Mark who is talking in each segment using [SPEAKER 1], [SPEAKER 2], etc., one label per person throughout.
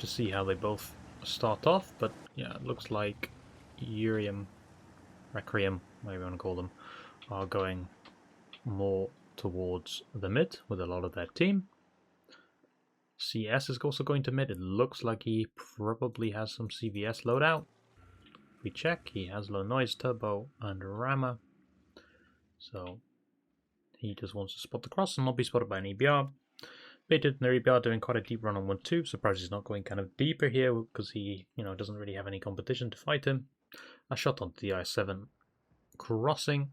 [SPEAKER 1] to see how they both start off, but yeah, it looks like REQUIEM, whatever you want to call them, are going more towards the mid with a lot of their team. CS is also going to mid. It looks like he probably has some CVS loadout. We check, he has low noise, turbo, and rammer. So he just wants to spot the cross and not be spotted by an EBR. Baited and their EBR doing quite a deep run on 1-2. Surprised he's not going kind of deeper here because he, doesn't really have any competition to fight him. A shot onto the I7 crossing,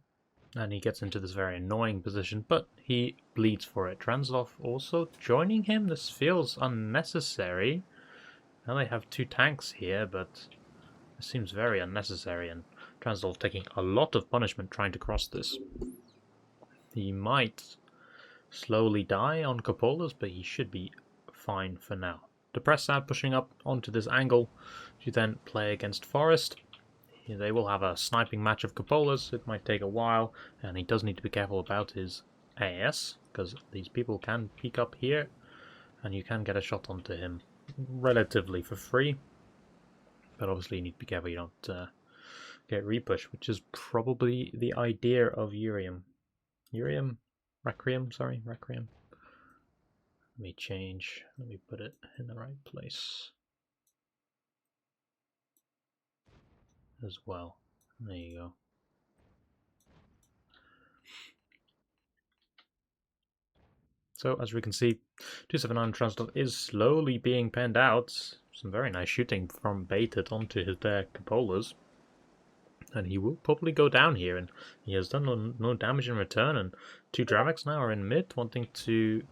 [SPEAKER 1] and he gets into this very annoying position, but he bleeds for it. Translov also joining him. This feels unnecessary. Now they have two tanks here, but it seems very unnecessary, and Translov taking a lot of punishment trying to cross this. He might slowly die on cupolas, but he should be fine for now. Depressed Sad pushing up onto this angle to then play against Forest. They will have a sniping match of cupolas. It might take a while, and he does need to be careful about his AS, because these people can peek up here, and you can get a shot onto him relatively for free. But obviously you need to be careful you don't get repush, which is probably the idea of REQUIEM. Requiem. Let me change. Let me put it in the right place as well. There you go. So as we can see, 279 Translov is slowly being penned out. Some very nice shooting from Baited onto his cupolas. And he will probably go down here, and he has done no damage in return, and two Dravax now are in mid, wanting to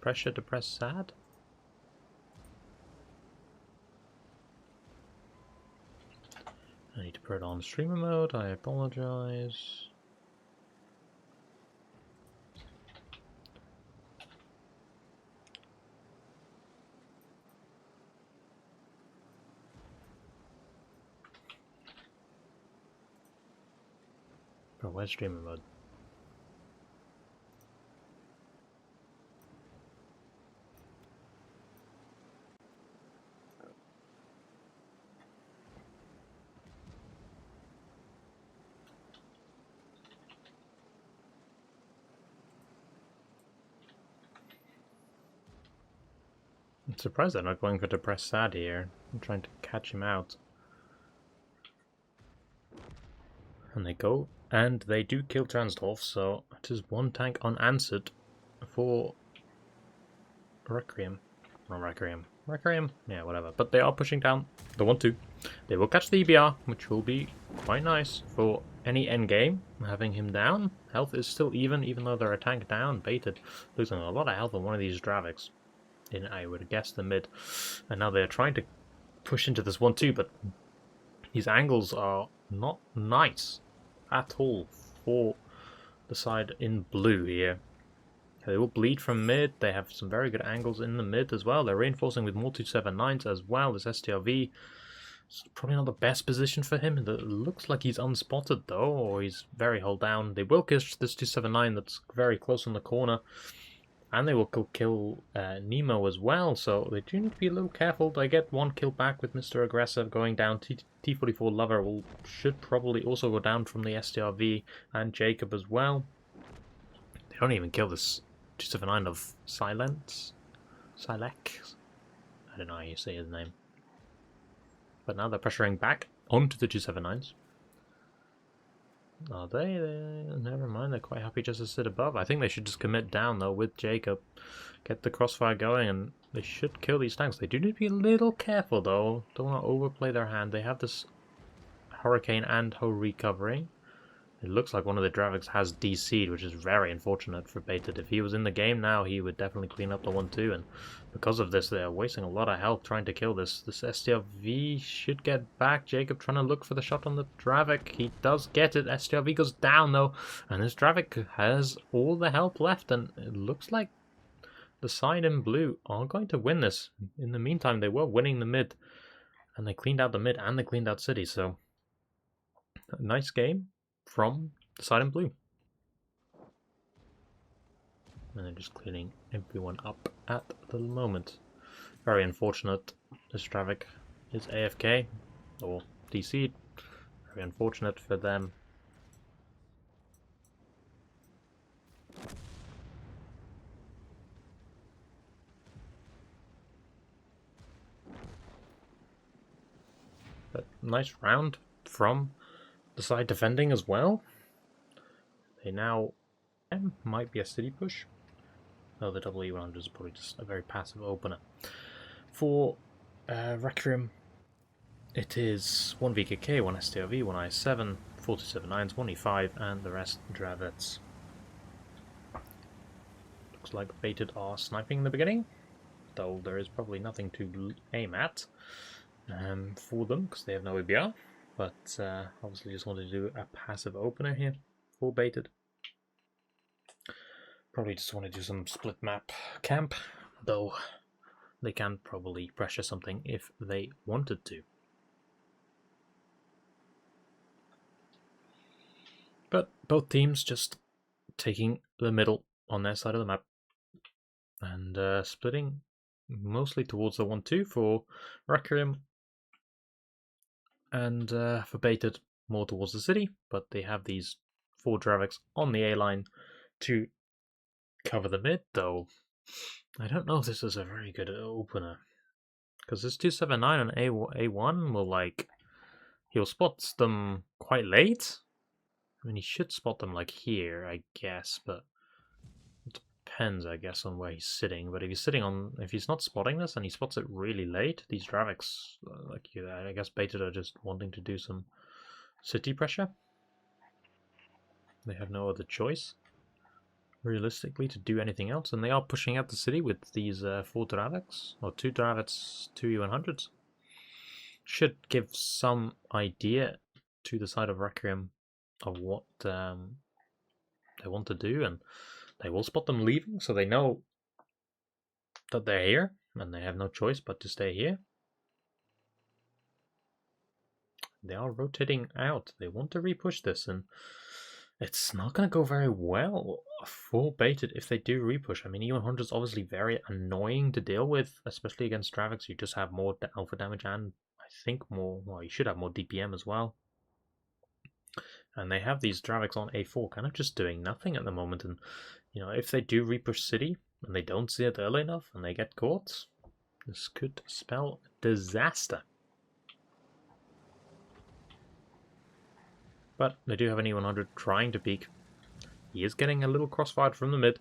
[SPEAKER 1] pressure Depress Sad. I need to put it on streamer mode, I apologize. Bro, where's streamer mode? I'm surprised they're not going for Depress Sad here. I'm trying to catch him out. And they go, and they do kill Translov, so it is one tank unanswered for Requiem. Not Requiem? Yeah, whatever. But they are pushing down the 1-2. They will catch the EBR, which will be quite nice for any endgame. Having him down, health is still even though they're a tank down. Baited, losing a lot of health on one of these Dravax in, I would guess, the mid. And now they're trying to push into this 1-2, but these angles are not nice at all for the side in blue here. They will bleed from mid. They have some very good angles in the mid as well. They're reinforcing with more 279s as well. This STRV is probably not the best position for him. It looks like he's unspotted though, or he's very hull down. They will kill this 279 that's very close on the corner. And they will kill Nemo as well, so they do need to be a little careful. They get one kill back with Mr. Aggressive going down. T44 Lover should probably also go down from the STRV, and Jacob as well. They don't even kill this 279 of Silence? Silek? I don't know how you say his name. But now they're pressuring back onto the 279s. Are they? Never mind, they're quite happy just to sit above. I think they should just commit down though with Jacob. Get the crossfire going, and they should kill these tanks. They do need to be a little careful though. Don't want to overplay their hand. They have this Hurricane and Ho recovering. It looks like one of the Dravax has DC'd, which is very unfortunate for Baited. If he was in the game now, he would definitely clean up the 1-2, and because of this, they're wasting a lot of health trying to kill this. This STRV should get back. Jacob trying to look for the shot on the Dravik. He does get it. STRV goes down, though, and this Dravik has all the health left, and it looks like the side in blue are going to win this. In the meantime, they were winning the mid, and they cleaned out the mid, and they cleaned out city, so a nice game from the side in blue. And they're just cleaning everyone up at the moment. Very unfortunate this Dravik is AFK, or DC'd. Very unfortunate for them. But nice round from the side defending as well. They now might be a city push. Oh, the EUUUH is probably just a very passive opener. For Requiem, it is 1 VKK, 1 STRV, 1 IS7, 47 9s, 1 E5, and the rest Dravets. Looks like Baited are sniping in the beginning, though there is probably nothing to aim at for them because they have no ABR. But obviously just wanted to do a passive opener here for Baited. Probably just want to do some split map camp, though they can probably pressure something if they wanted to. But both teams just taking the middle on their side of the map and splitting mostly towards the 1-2 for Requiem and for Baited more towards the city, but they have these 4 Draviks on the A line to cover the mid, though I don't know if this is a very good opener, because this 279 on A1 will, like, he'll spot them quite late. I mean, he should spot them like here, I guess, but it depends, I guess, on where he's sitting. But if he's not spotting this and he spots it really late, these Draviks, like you, I guess Baited are just wanting to do some city pressure. They have no other choice, realistically, to do anything else, and they are pushing out the city with these 4 Draviks, or 2 Dravets, 2 U100s. Should give some idea to the side of Requiem of what they want to do, and they will spot them leaving, so they know that they're here, and they have no choice but to stay here. They are rotating out. They want to repush this, and it's not going to go very well for Baited if they do repush. I mean, E100 is obviously very annoying to deal with, especially against Draviks. You just have more alpha damage and I think more, well, you should have more DPM as well. And they have these Draviks on A4 kind of just doing nothing at the moment. And, you know, if they do repush city and they don't see it early enough and they get caught, this could spell disaster. But they do have an E100 trying to peek. He is getting a little crossfired from the mid,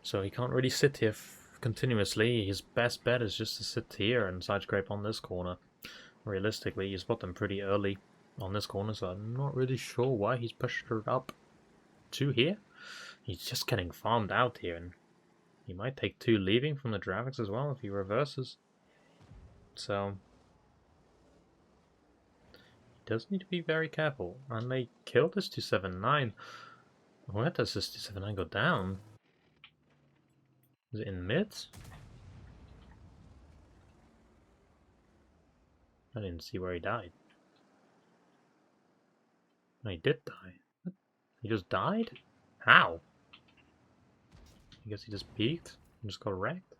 [SPEAKER 1] so he can't really sit here continuously. His best bet is just to sit here and side scrape on this corner. Realistically, you spot them pretty early on this corner, so I'm not really sure why he's pushed her up to here. He's just getting farmed out here, and he might take 2 leaving from the Draviks as well if he reverses. So does need to be very careful, and they killed this 279. Where does this 279 go down? Is it in mid? I didn't see where he died. No, he did die. What? He just died? How? I guess he just peeked and just got wrecked.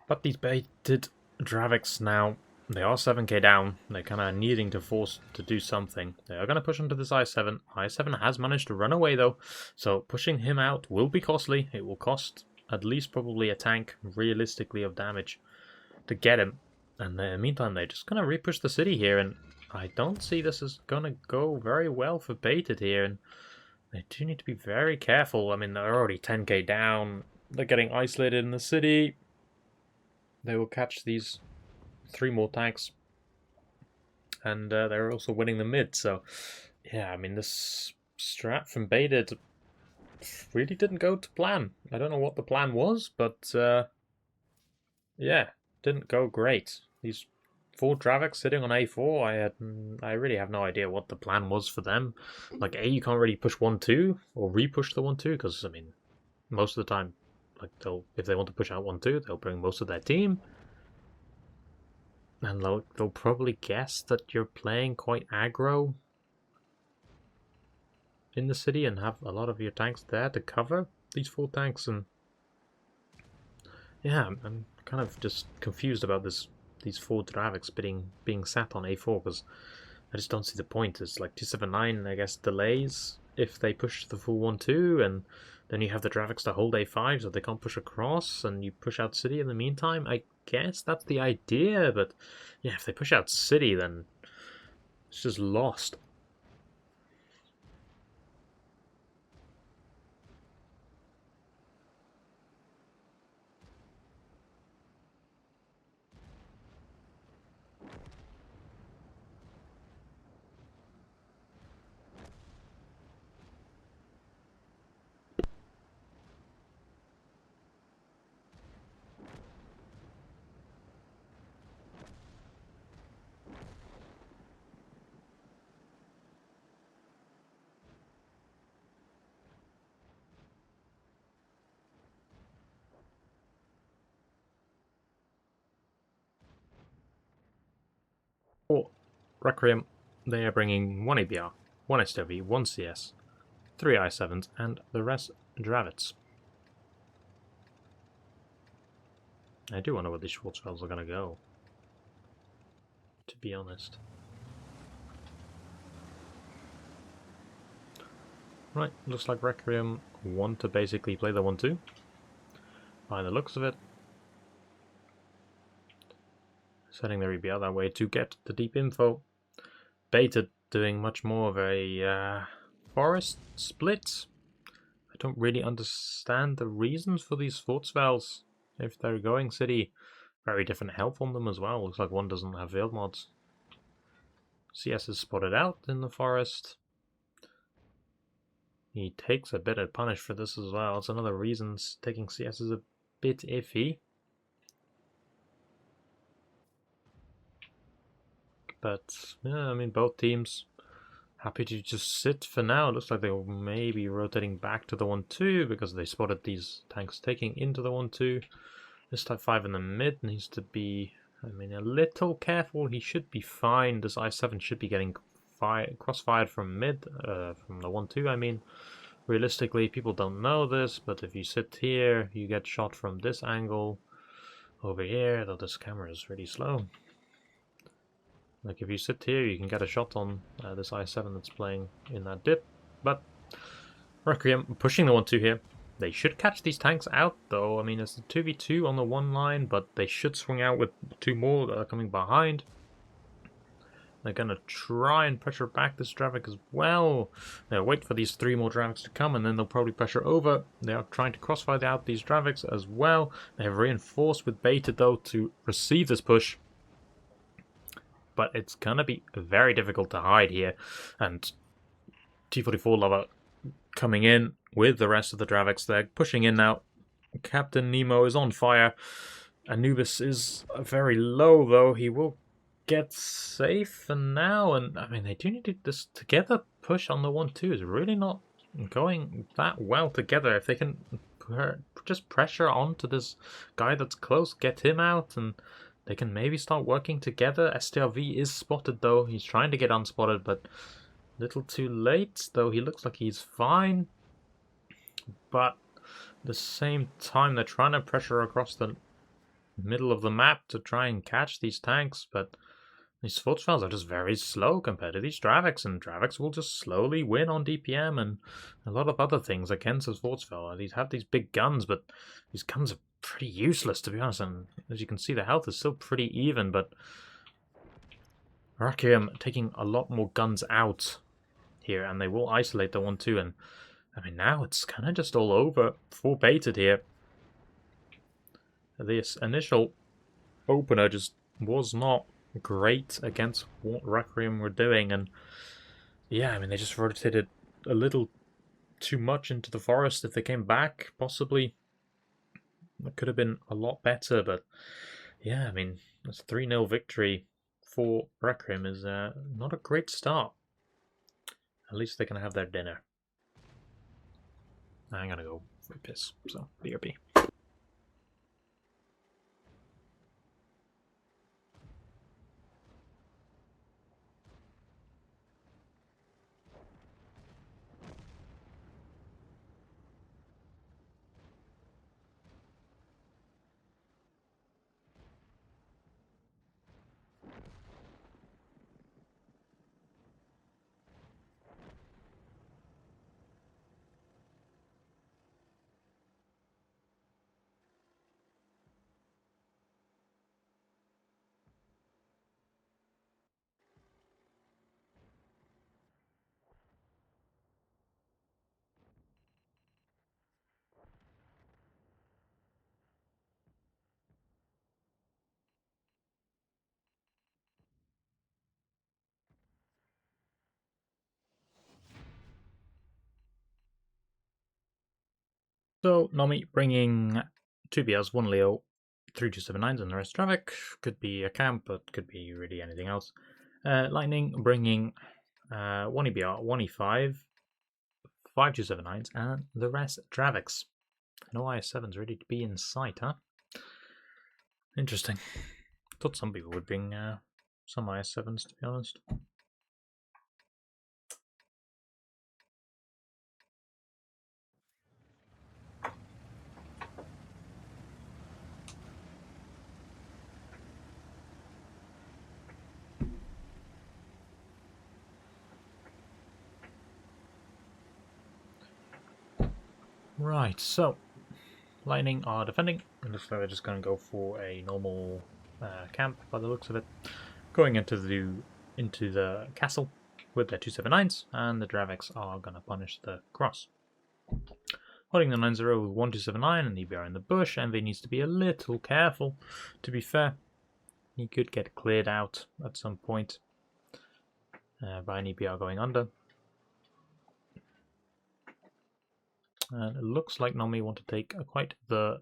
[SPEAKER 1] But these Baited Draviks now, they are 7k down. They're kind of needing to force to do something. They are going to push onto this I7. I7 has managed to run away though, so pushing him out will be costly. It will cost at least probably a tank, realistically, of damage to get him. And in the meantime, they're just going to repush the city here, and I don't see this is going to go very well for Baited here, and they do need to be very careful. I mean, they're already 10k down. They're getting isolated in the city. They will catch these 3 more tanks, and they're also winning the mid. So, yeah, I mean, this strat from Baited really didn't go to plan. I don't know what the plan was, but yeah, didn't go great. These 4 Draviks sitting on A4, I really have no idea what the plan was for them. Like, A, you can't really push 1-2 or repush the 1-2, because I mean, most of the time, like, if they want to push out 1-2, they'll bring most of their team. And they'll probably guess that you're playing quite aggro in the city and have a lot of your tanks there to cover these 4 tanks. And Yeah, I'm kind of just confused about these 4 Draviks being sat on A4, because I just don't see the point. It's like 279, I guess, delays if they push the full 1-2, and then you have the Draviks to hold A5 so they can't push across, and you push out City in the meantime. I guess that's the idea, but yeah, if they push out City, then it's just lost. For Requiem, they are bringing 1 ABR, 1 STV, 1 CS, 3 I7s, and the rest Dravits. I do wonder where these Schwarzwelds are going to go, to be honest. Right, looks like Requiem want to basically play the 1-2. By the looks of it. Setting their EBR that way to get the deep info. BTER doing much more of a forest split. I don't really understand the reasons for these Schwarzwelds. If they're going City, very different health on them as well. Looks like one doesn't have field mods. CS is spotted out in the forest. He takes a bit of punish for this as well. It's another reason taking CS is a bit iffy. But yeah, I mean, both teams happy to just sit for now. It looks like they may be rotating back to the 1-2 because they spotted these tanks taking into the 1-2. This Type 5 in the mid needs to be, I mean, a little careful. He should be fine. This I7 should be getting crossfired from mid, from the 1-2, I mean. Realistically, people don't know this, but if you sit here, you get shot from this angle over here, though this camera is really slow. Like, if you sit here, you can get a shot on this I7 that's playing in that dip, but Requiem pushing the 1-2 here. They should catch these tanks out, though. I mean, it's a 2v2 on the one line, but they should swing out with 2 more that are coming behind. They're going to try and pressure back this Dravik as well. They'll wait for these 3 more Draviks to come, and then they'll probably pressure over. They are trying to crossfire out these Draviks as well. They have reinforced with BTER, though, to receive this push. But it's going to be very difficult to hide here. And T-44 Lover coming in with the rest of the Draviks. They're pushing in now. Captain Nemo is on fire. Anubis is very low, though. He will get safe for now. And, I mean, they do need to this together push on the 1-2 is really not going that well together. If they can just pressure onto this guy that's close, get him out, and they can maybe start working together. STRV is spotted, though. He's trying to get unspotted, but a little too late, though he looks like he's fine. But at the same time, they're trying to pressure across the middle of the map to try and catch these tanks, but these Schwarzwelds are just very slow compared to these Draviks, and Draviks will just slowly win on DPM and a lot of other things against the Schwarzweld. These have these big guns, but these guns are pretty useless, to be honest, and as you can see, the health is still pretty even, but Requiem taking a lot more guns out here, and they will isolate the 1-2, and I mean, now it's kind of just all over for BTER here. This initial opener just was not great against what Requiem were doing, and yeah, I mean, they just rotated a little too much into the forest. If they came back, possibly it could have been a lot better, but yeah, I mean, this 3-0 victory for Requiem is not a great start. At least they can have their dinner. I'm gonna go for a piss, so BRB. So Nomi bringing 2 BLs, 1 Leo, 3 279s, and the rest traffic. Could be a camp, but could be really anything else. Lightning bringing 1 EBR, 1 E5, 5 279s, and the rest traffics. No IS7s ready to be in sight, huh? Interesting. Thought some people would bring some IS7s, to be honest. Right, so Lightning are defending. It looks like they're just going to go for a normal camp by the looks of it. Going into the castle with their 279s, and the Dravex are going to punish the cross. Holding the 9-0 with 1279 and EBR in the bush, and they needs to be a little careful. To be fair, he could get cleared out at some point by an EBR going under. And it looks like Nomi want to take quite the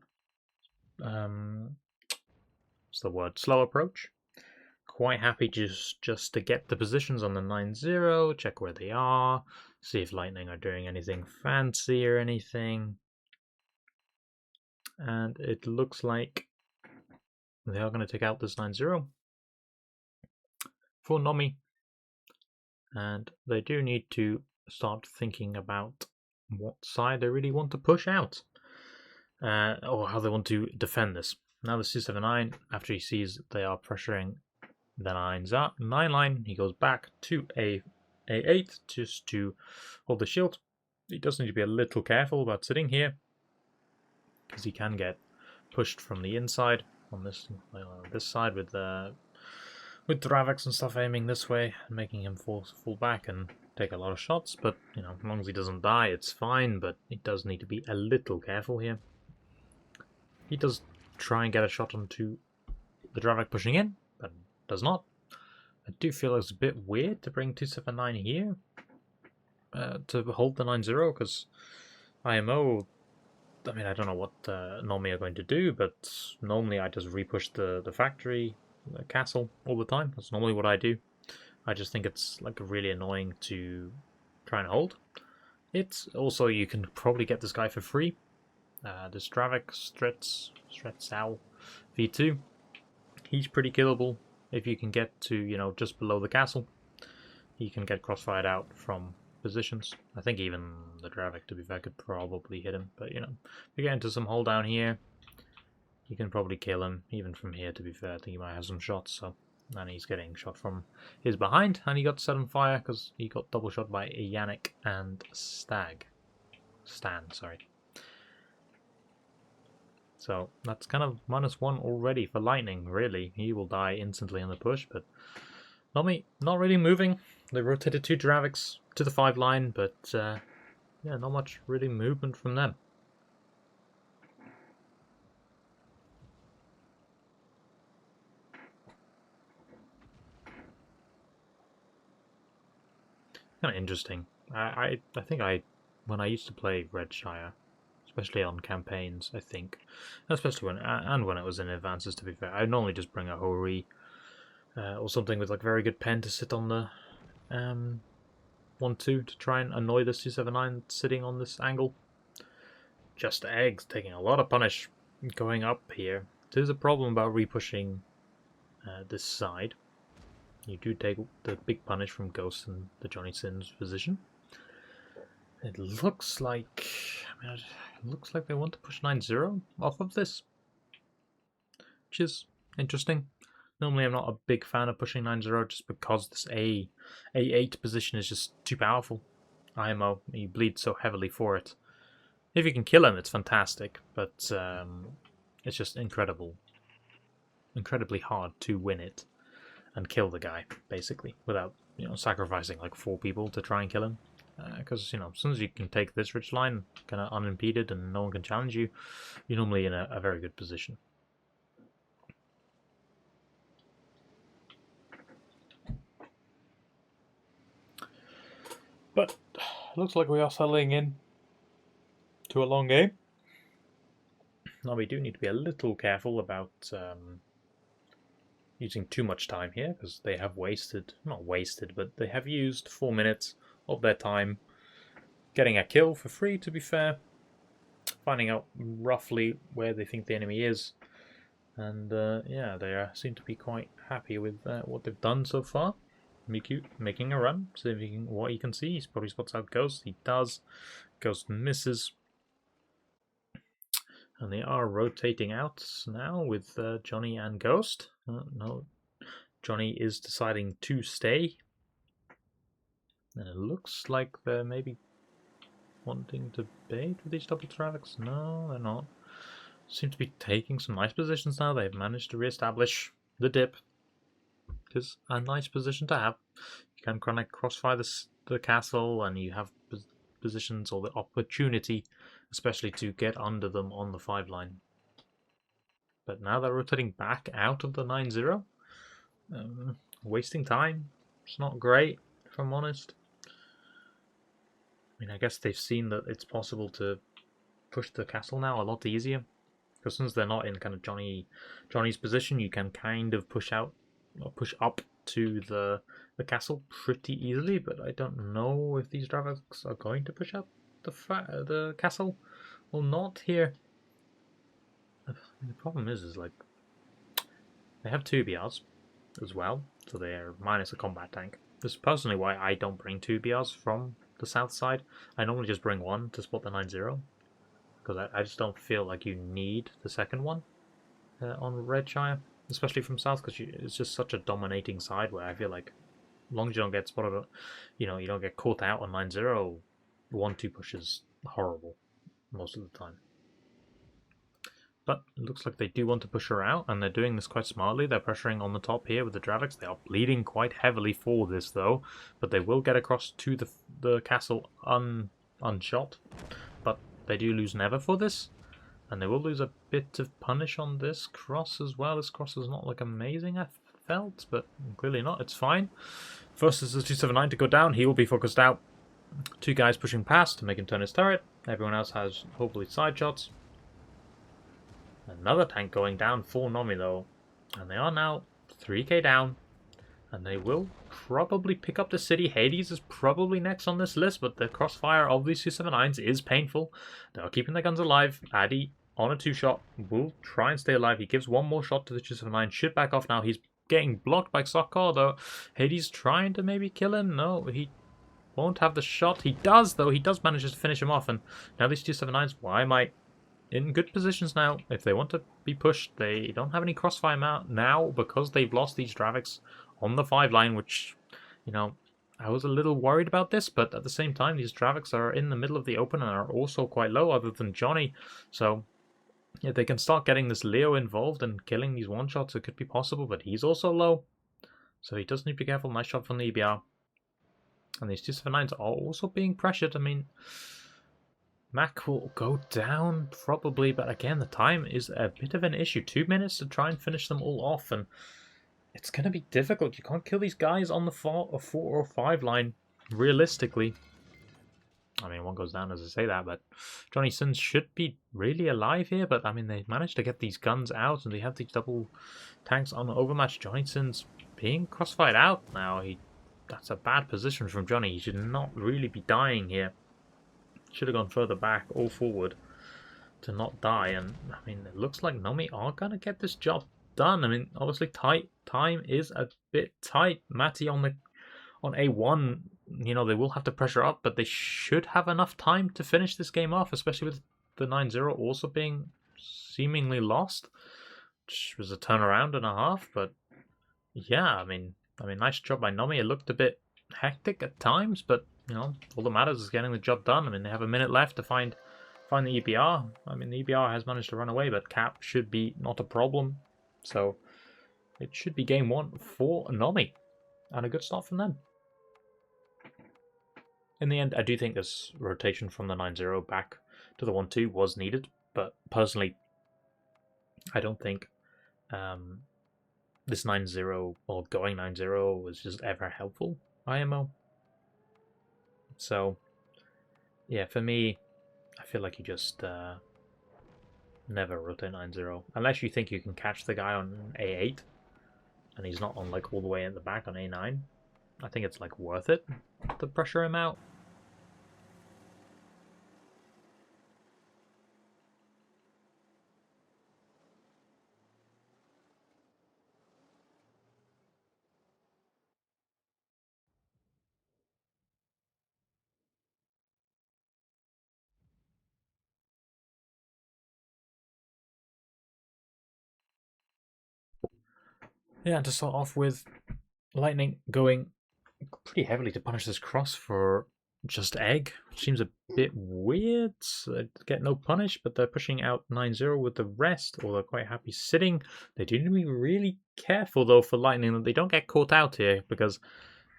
[SPEAKER 1] what's the word? Slow approach. Quite happy just to get the positions on the 9-0, check where they are, see if Lightning are doing anything fancy or anything. And it looks like they are going to take out this 9-0 for Nomi. And they do need to start thinking about what side they really want to push out, or how they want to defend this. Now the C79, after he sees they are pressuring the 9 line, he goes back to A8 just to hold the shield. He does need to be a little careful about sitting here, because he can get pushed from the inside on this side with Dravex and stuff aiming this way, making him fall back and take a lot of shots. But you know, as long as he doesn't die, it's fine. But he does need to be a little careful here. He does try and get a shot onto the Dravex pushing in, but does not. I do feel it's a bit weird to bring 279 here to hold the 9-0, because IMO, I mean, I don't know what Nomi are going to do, but normally I just repush the factory, the castle, all the time. That's normally what I do. I just think it's like really annoying to try and hold. It's also, you can probably get this guy for free. This Dravex Stretsau V2, he's pretty killable if you can get to, you know, just below the castle. He can get crossfired out from positions. I think even the Dravex, to be fair, could probably hit him. But, you know, if you get into some hole down here, you can probably kill him, even from here, to be fair. I think he might have some shots, so... And he's getting shot from his behind, and he got set on fire because he got double shot by Yannick and Stan, sorry. So that's kind of -1 already for Lightning, really. He will die instantly on the push, but Nomi not really moving. They rotated 2 Dravex to the 5 line, but yeah, not much really movement from them. Kind of interesting. I think when I used to play Redshire, especially on campaigns, I think, especially when it was in advances, to be fair, I'd normally just bring a Hori or something with like very good pen to sit on the 1-2 to try and annoy the 279 sitting on this angle. Just eggs taking a lot of punish going up here. There's a problem about repushing this side. You do take the big punish from Ghost and the Johnny Sins position. It looks like, it looks like they want to push 9-0 off of this, which is interesting. Normally I'm not a big fan of pushing 9-0 just because this A8 position is just too powerful. IMO, you bleed so heavily for it. If you can kill him, it's fantastic, but it's just incredibly hard to win it and kill the guy, basically, without, you know, sacrificing like 4 people to try and kill him. Because, you know, as soon as you can take this ridge line kind of unimpeded and no one can challenge you, you're normally in a very good position. But looks like we are settling in to a long game. Now we do need to be a little careful about using too much time here, because they have wasted, not wasted, but they have used 4 minutes of their time getting a kill for free, to be fair, finding out roughly where they think the enemy is, and yeah, they seem to be quite happy with what they've done so far. Miku making a run, seeing what he can see. He probably spots out Ghost. He does. Ghost misses. And they are rotating out now with Johnny and Ghost. No, Johnny is deciding to stay. And it looks like they're maybe wanting to bait with these double traffics. No, they're not. Seem to be taking some nice positions now. They've managed to re-establish the dip. It is a nice position to have. You can kind of crossfire the castle, and you have positions or the opportunity, especially to get under them on the 5 line. But now they're rotating back out of the 9-0. Wasting time. It's not great, if I'm honest. I mean, I guess they've seen that it's possible to push the castle now a lot easier. Because since they're not in kind of Johnny's position, you can kind of push out or push up to the castle pretty easily. But I don't know if these Dravaks are going to push up the castle or not here. The problem is like they have 2 BRs as well, so they're minus a combat tank. This is personally why I don't bring 2 BRs from the south side. I normally just bring 1 to spot the 9-0, because I just don't feel like you need the second one on Redshire, especially from south, because it's just such a dominating side where I feel like as long as you don't get spotted, you don't get caught out on 9-0, 1-2 push is horrible most of the time. But it looks like they do want to push her out, and they're doing this quite smartly. They're pressuring on the top here with the Dravaks. They are bleeding quite heavily for this, though. But they will get across to the castle unshot. But they do lose Never for this. And they will lose a bit of punish on this cross as well. This cross is not like amazing, I felt, but clearly not. It's fine. First is the 279 to go down. He will be focused out. 2 guys pushing past to make him turn his turret. Everyone else has hopefully side shots. Another tank going down for NOMI though, and they are now 3k down, and they will probably pick up the city. Hades is probably next on this list, but the crossfire of these 279s is painful. They are keeping their guns alive. Addy on a 2-shot will try and stay alive. He gives 1 more shot to the 279, should back off now. He's getting blocked by Sokor though. Hades trying to maybe kill him. No, he won't have the shot. He does though. He does manage to finish him off, and now these 279s, why am I in good positions now? If they want to be pushed, they don't have any crossfire now because they've lost these Dravaks on the 5 line, which, I was a little worried about this, but at the same time, these Dravaks are in the middle of the open and are also quite low other than Johnny. So if they can start getting this Leo involved and killing these one-shots, it could be possible, but he's also low. So he does need to be careful. Nice shot from the EBR. And these 279s are also being pressured. I mean, Mac will go down probably, but again, the time is a bit of an issue. 2 minutes to try and finish them all off, and it's going to be difficult. You can't kill these guys on the 4 or 5 line, realistically. I mean, 1 goes down as I say that, but Johnny Sins should be really alive here, but I mean, they managed to get these guns out, and they have these double tanks on the overmatch. Johnny Sins being crossfired out now. That's a bad position from Johnny. He should not really be dying here. Should have gone further back or forward to not die. And I mean, it looks like NOMI are going to get this job done. I mean, obviously time is a bit tight. Matty on A1, they will have to pressure up, but they should have enough time to finish this game off, especially with the 9-0 also being seemingly lost, which was a turnaround and a half. But yeah, I mean, nice job by NOMI. It looked a bit hectic at times, but all that matters is getting the job done. I mean, they have a minute left to find the EBR. I mean, the EBR has managed to run away, but Cap should be not a problem. So it should be game 1 for NOMI, and a good start from them. In the end, I do think this rotation from the 9-0 back to the 1-2 was needed, but personally, I don't think this 9-0 or going 9-0 was just ever helpful, IMO. So, yeah, for me, I feel like you just Never rotate 9-0. Unless you think you can catch the guy on A8 and he's not on like all the way in the back on A9. I think it's like worth it to pressure him out. Yeah, and to start off with, Lightning going pretty heavily to punish this cross for just egg. Seems a bit weird. Get no punish, but they're pushing out 9-0 with the rest, or they're quite happy sitting. They do need to be really careful, though, for Lightning that they don't get caught out here, because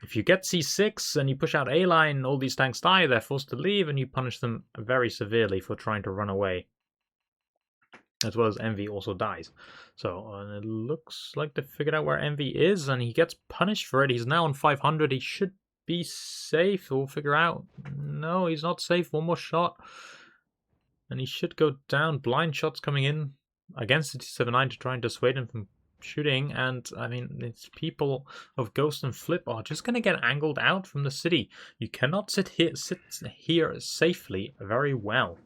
[SPEAKER 1] if you get C6 and you push out A-line, all these tanks die, they're forced to leave, and you punish them very severely for trying to run away. As well as Envy also dies. So it looks like they figured out where Envy is, and he gets punished for it. He's now on 500. He should be safe. We'll figure out. No, he's not safe. One more shot. And he should go down. Blind shots coming in against the T79 to try and dissuade him from shooting. And, I mean, it's people of Ghost and Flip are just going to get angled out from the city. You cannot sit here safely very well.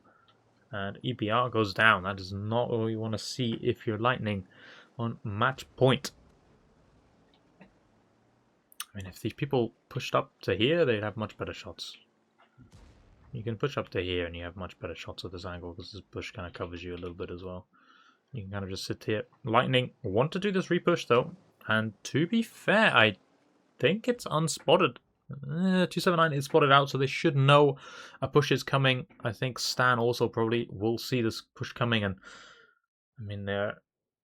[SPEAKER 1] And EBR goes down. That is not what you want to see if you're Lightning on match point. I mean, if these people pushed up to here, they'd have much better shots. You can push up to here and you have much better shots at this angle because this bush kind of covers you a little bit as well. You can kind of just sit here. Lightning want to do this repush though. And to be fair, I think it's unspotted. 279 is spotted out, so they should know a push is coming. I think Stan also probably will see this push coming, and I mean, there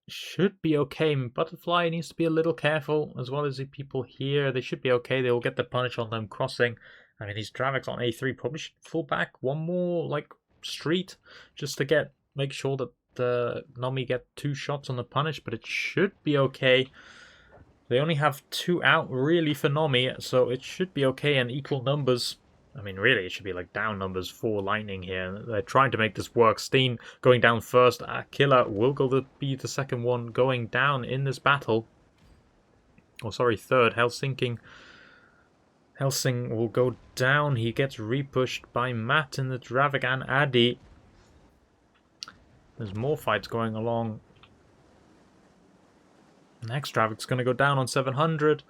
[SPEAKER 1] should be okay. Butterfly needs to be a little careful, as well as the people here. They should be okay. They will get the punish on them crossing. I mean, these Draviks on A3 probably should fall back one more, like, street, just to make sure that the Nomi get 2 shots on the punish, but it should be okay. They only have 2 out, really, for Nomi, so it should be okay and equal numbers. I mean, really, it should be like down numbers for Lightning here. They're trying to make this work. Steen going down first. Killer will be the second one going down in this battle. Oh, sorry, third. Helsing will go down. He gets repushed by Matt in the Dravik and Addy. There's more fights going along. Next Dravik's going to go down on 700.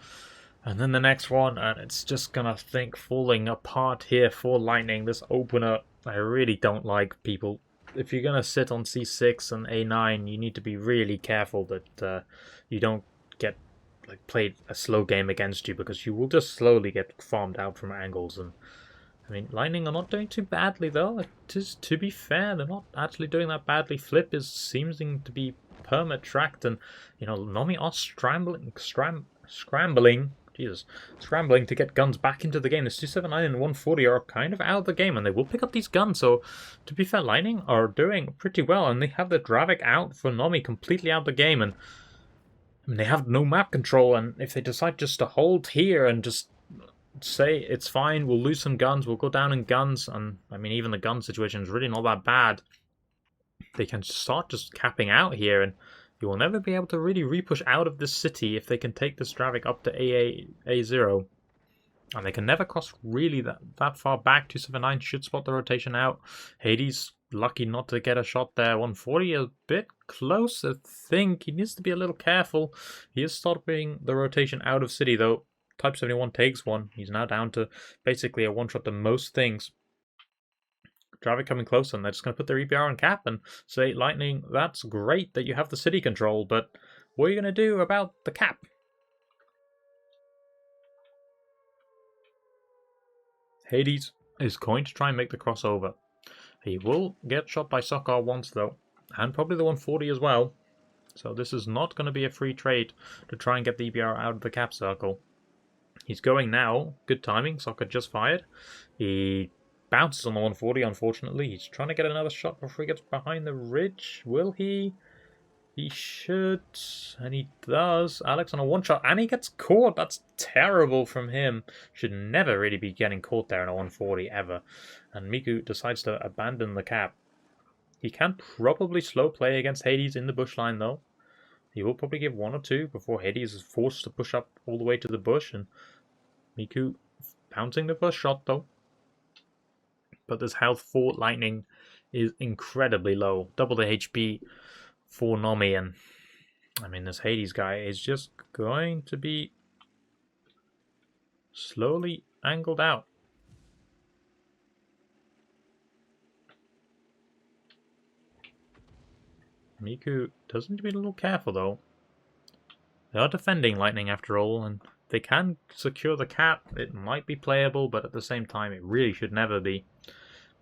[SPEAKER 1] And then the next one, and it's just going to falling apart here for Lightning. This opener, I really don't like people. If you're going to sit on C6 and A9, you need to be really careful that you don't get played a slow game against you, because you will just slowly get farmed out from angles. And I mean, Lightning are not doing too badly, though. It is, to be fair, they're not actually doing that badly. Flip seeming to be perma-tracked, and, you know, Nomi are scrambling to get guns back into the game. This 279 and 140 are kind of out of the game, and they will pick up these guns. So, to be fair, Lightning are doing pretty well, and they have the Dravik out for Nomi completely out of the game, and I mean, they have no map control, and if they decide just to hold here and just say it's fine, we'll lose some guns, we'll go down in guns, and I mean, even the gun situation is really not that bad. They can start just capping out here, and you will never be able to really repush out of this city if they can take this Dravik up to A0. And they can never cross really that far back. 279 should spot the rotation out. Hades lucky not to get a shot there. 140 a bit close, I think. He needs to be a little careful. He is stopping the rotation out of city, though. Type 71 takes one. He's now down to basically a one-shot to most things. Dravik coming close, and they're just going to put their EPR on cap and say, Lightning, that's great that you have the city control, but what are you going to do about the cap? Hades is going to try and make the crossover. He will get shot by Sokar once, though, and probably the 140 as well. So this is not going to be a free trade to try and get the EPR out of the cap circle. He's going now. Good timing. Sokar just fired. He bounces on the 140, unfortunately. He's trying to get another shot before he gets behind the ridge. Will he? He should. And he does. Alex on a one-shot. And he gets caught. That's terrible from him. Should never really be getting caught there in a 140 ever. And Miku decides to abandon the cap. He can probably slow play against Hades in the bush line, though. He will probably give 1 or 2 before Hades is forced to push up all the way to the bush, and Miku pouncing the first shot, though. But this health for Lightning is incredibly low. Double the HP for NOMI, and I mean, this Hades guy is just going to be slowly angled out. Miku does need to be a little careful, though. They are defending Lightning after all, and they can secure the cap. It might be playable, but at the same time, it really should never be.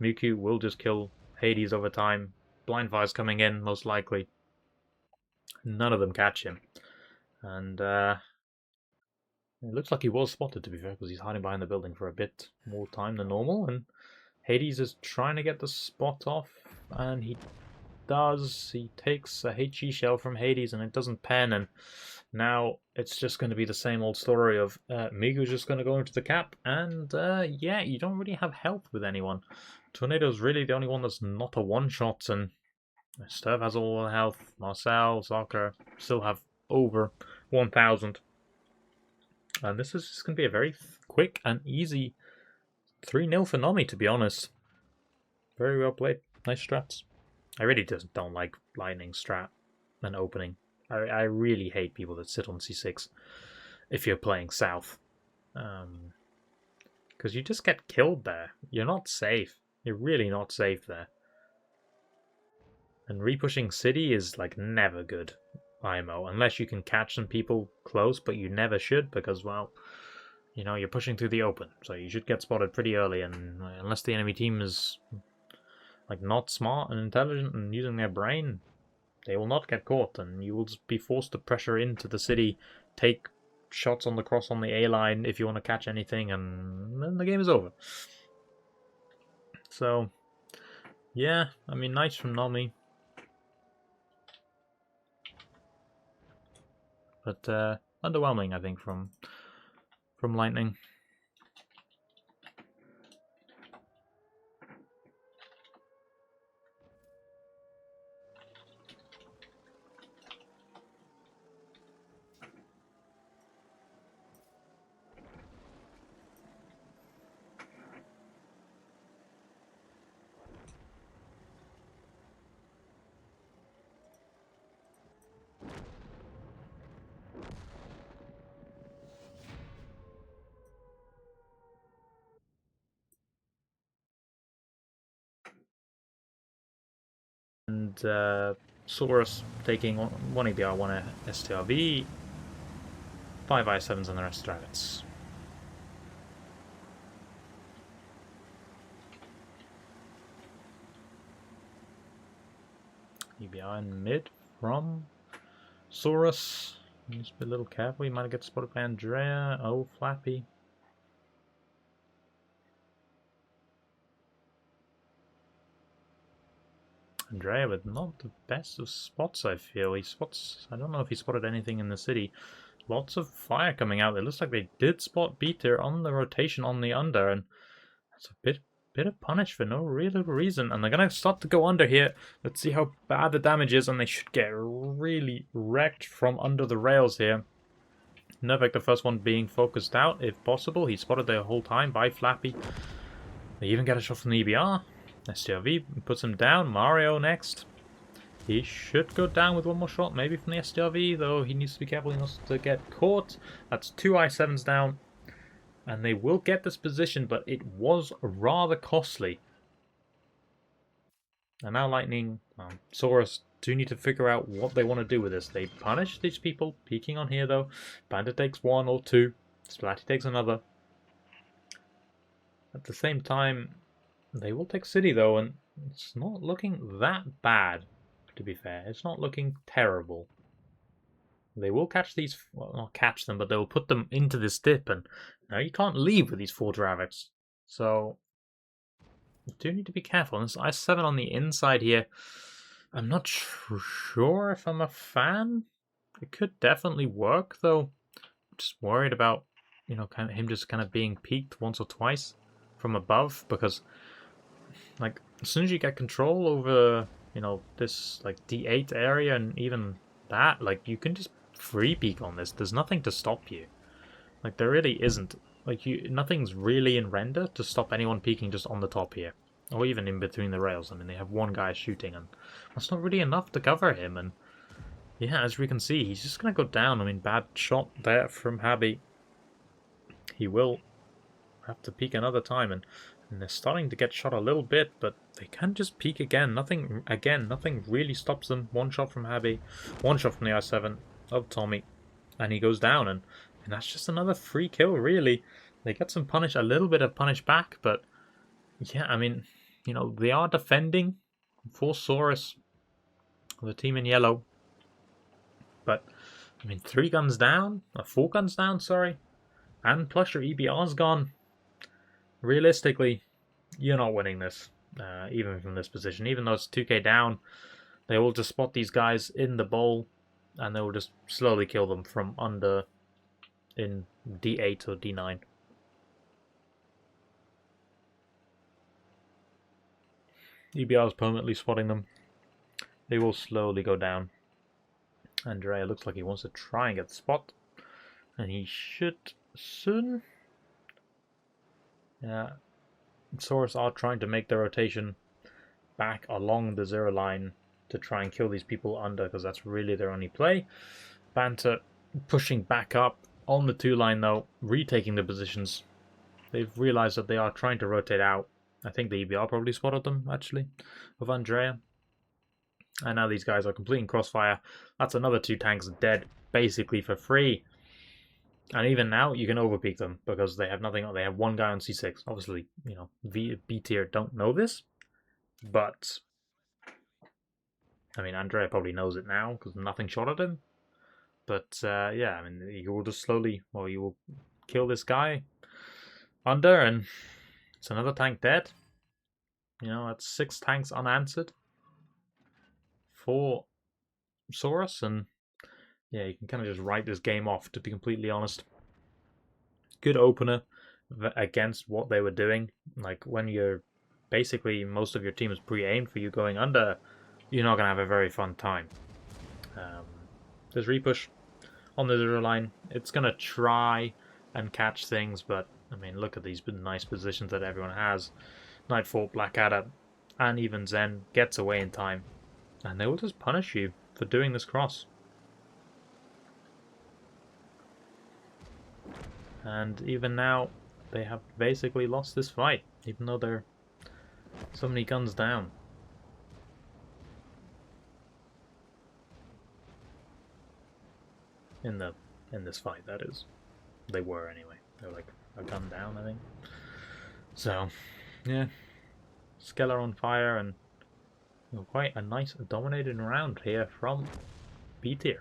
[SPEAKER 1] Miku will just kill Hades over time. Blind Fire's coming in, most likely. None of them catch him. And it looks like he was spotted, to be fair, because he's hiding behind the building for a bit more time than normal. And Hades is trying to get the spot off, and he does. He takes a HE shell from Hades, and it doesn't pen, and now it's just going to be the same old story of Miku's just going to go into the cap, and yeah, you don't really have health with anyone. Tornado's really the only one that's not a one-shot, and Sturv has all the health. Marcel, Soccer still have over 1,000. And this is just going to be a very quick and easy 3-0 for NOMI, to be honest. Very well played. Nice strats. I really just don't like Lightning strat and opening. I really hate people that sit on C6 if you're playing South. Because you just get killed there. You're not safe. You're really not safe there. And repushing City is like never good IMO. Unless you can catch some people close, but you never should because, well, you know, you're pushing through the open. So you should get spotted pretty early, and unless the enemy team is like not smart and intelligent and using their brain, they will not get caught, and you will just be forced to pressure into the city, take shots on the cross on the A line if you want to catch anything, and then the game is over. So, yeah, I mean, nice from NOMI. But underwhelming, I think, from Lightning. And Saurus taking 1 EBR, 1 STRV, 5 I7s, and the rest dragons. EBR in mid from Saurus. Just be a little careful, he might get spotted by Andrea. Oh, Flappy. Andrea with not the best of spots, I feel. He spots, I don't know if he spotted anything in the city. Lots of fire coming out. It looks like they did spot BTER on the rotation on the under, and that's a bit of punish for no real reason. And they're going to start to go under here. Let's see how bad the damage is, and they should get really wrecked from under the rails here. Nervek, the first one being focused out, if possible. He spotted the whole time by Flappy. They even get a shot from the EBR. STRV puts him down. Mario next. He should go down with 1 more shot, maybe from the STRV, though he needs to be careful not to get caught. That's 2 I7s down. And they will get this position, but it was rather costly. And now Lightning, Saurus do need to figure out what they want to do with this. They punish these people, peeking on here though. Bandit takes 1 or 2. Splatty takes another. At the same time, they will take City though, and it's not looking that bad, to be fair. It's not looking terrible. They will catch these, well, not catch them, but they will put them into this dip, and now you can't leave with these 4 Dravits. So, you do need to be careful. And this I7 on the inside here, I'm not sure if I'm a fan. It could definitely work, though. I'm just worried about, you know, kind of him just kind of being peeked once or twice from above, because like as soon as you get control over, you know, this like D8 area and even that, like you can just free peek on this. There's nothing to stop you. Like there really isn't. Like nothing's really in render to stop anyone peeking just on the top here. Or even in between the rails. I mean, they have one guy shooting and that's not really enough to cover him. And yeah, as we can see, he's just going to go down. I mean, bad shot there from Habby. He will have to peek another time, and they're starting to get shot a little bit, but they can just peek again. Nothing really stops them. One shot from Habby, one shot from the I7 of Tommy, and he goes down, and that's just another free kill, really. They get some punish, a little bit of punish back, but yeah, I mean, you know, they are defending for Saurus, the team in yellow, but I mean, 3 guns down, 4 guns down, sorry, and plus your EBR's gone. Realistically, you're not winning this, even from this position. Even though it's 2k down, they will just spot these guys in the bowl, and they will just slowly kill them from under in D8 or D9. EBR is permanently spotting them. They will slowly go down. Andrea looks like he wants to try and get the spot, and he should soon. Yeah, Saurus are trying to make their rotation back along the 0 line to try and kill these people under, because that's really their only play. BTER pushing back up on the 2 line though, retaking the positions. They've realized that they are trying to rotate out. I think the EBR probably spotted them, actually, of Andrea. And now these guys are completing crossfire. That's another 2 tanks dead, basically for free. And even now, you can overpeak them because they have nothing. They have 1 guy on C6. Obviously, you know, BTER don't know this, but I mean, Andrea probably knows it now because nothing shot at him. But yeah, I mean, you will just slowly, or you will kill this guy under, and it's another tank dead. You know, that's 6 tanks unanswered for Saurus, and yeah, you can kind of just write this game off, to be completely honest. Good opener against what they were doing. Like, when you're basically, most of your team is pre-aimed for you going under, you're not going to have a very fun time. There's repush on the 0 line. It's going to try and catch things, but I mean, look at these nice positions that everyone has. Nightfall, Blackadder, and even Zen gets away in time, and they will just punish you for doing this cross. And even now, they have basically lost this fight, even though they're so many guns down. In this fight, that is. They were anyway. They're like a gun down, I think. So, yeah. Skeller on fire, and you know, quite a nice dominating round here from BTER.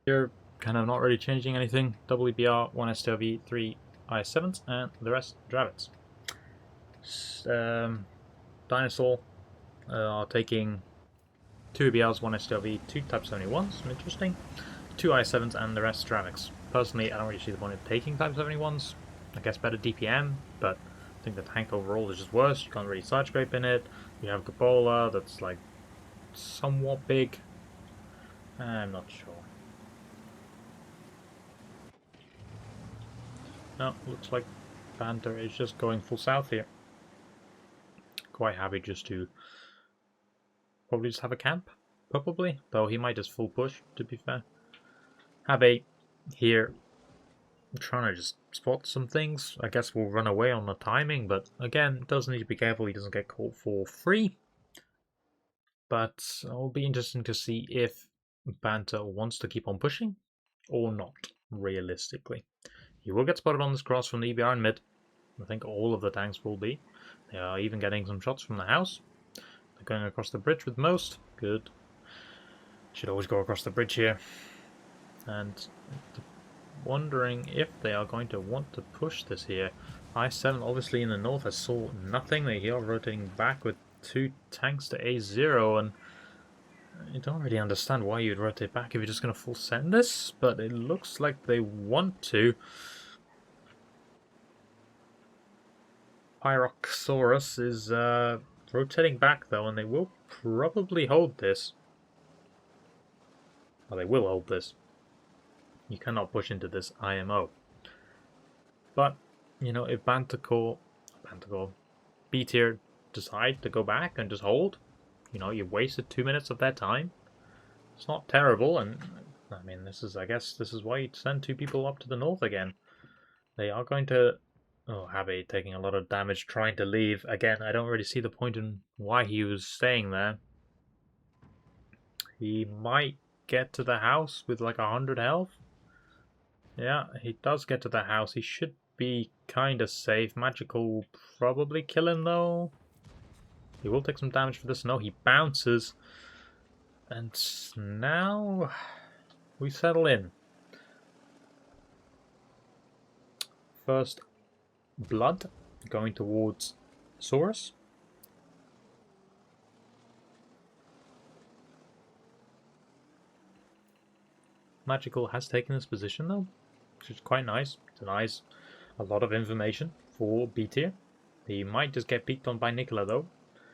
[SPEAKER 1] You're kind of not really changing anything. WBR, 1 STLV, 3 I7s, and the rest Dravits. Dinosaur are taking 2 EBRs, 1 STLV, 2 Type 71s, interesting, 2 I7s, and the rest Dravits. Personally, I don't really see the point of taking Type 71s. I guess better DPM, but I think the tank overall is just worse. You can't really side scrape in it. You have Cupola that's like somewhat big. I'm not sure. No, looks like BTER is just going full south here. Quite happy just to probably just have a camp, probably. Though he might just full push, to be fair. Habby here, trying to just spot some things. I guess we'll run away on the timing, but again, does need to be careful he doesn't get caught for free. But it'll be interesting to see if BTER wants to keep on pushing or not, realistically. He will get spotted on this cross from the EBR in mid. I think all of the tanks will be. They are even getting some shots from the house. They're going across the bridge with most. Good. Should always go across the bridge here. And wondering if they are going to want to push this here. I-7 obviously in the north. I saw nothing. They are rotating back with 2 tanks to A0, and I don't really understand why you'd rotate back if you're just going to full send this, but it looks like they want to. Pyrosaurus is rotating back though, and they will probably hold this. Well, they will hold this. You cannot push into this IMO. But, you know, if BTER decide to go back and just hold, you know, you wasted 2 minutes of their time. It's not terrible, and I mean, I guess this is why you send 2 people up to the north again. They are going to... Oh, Habby taking a lot of damage trying to leave. Again, I don't really see the point in why he was staying there. He might get to the house with like 100 health. Yeah, he does get to the house. He should be kind of safe. Magical will probably kill him though. He will take some damage for this. No, he bounces. And now we settle in. First blood going towards Saurus. Magical has taken this position though, which is quite nice. Denies a lot of information for BTER. He might just get peeked on by Nicola though,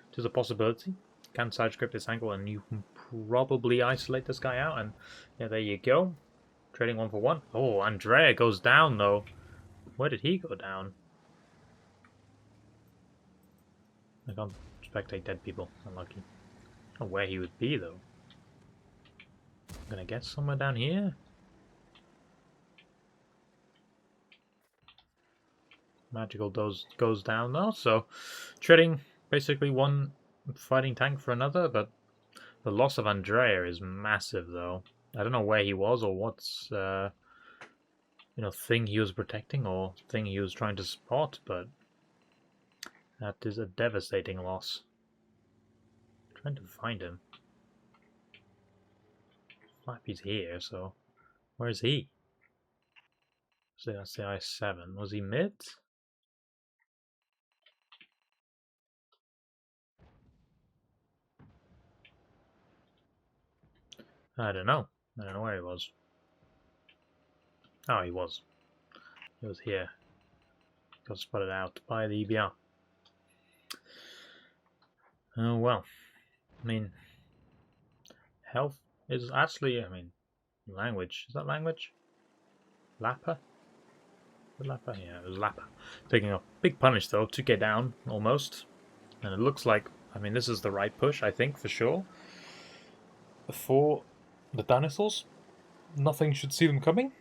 [SPEAKER 1] which is a possibility. Can side script this angle and you can probably isolate this guy out, and yeah, there you go. Trading 1 for 1. Oh, Andrea goes down though. Where did he go down? I can't spectate dead people. Unlucky. I don't know where he would be though. I'm gonna guess somewhere down here. Magical goes down though, so trading basically 1 fighting tank for another, but the loss of Andrea is massive though. I don't know where he was or what's you know, thing he was protecting or thing he was trying to spot, but that is a devastating loss. I'm trying to find him. Flappy's here, so where is he? So that's the I-7. Was he mid? I don't know. I don't know where he was. Oh, he was. He was here. Got spotted out by the EBR. Oh well. I mean, health is actually, I mean, language. Is that language? Lappa? Lappa? Yeah, it was Lappa. Taking a big punish though, 2k down, almost. And it looks like, I mean, this is the right push, I think, for sure. For the dinosaurs, nothing should see them coming.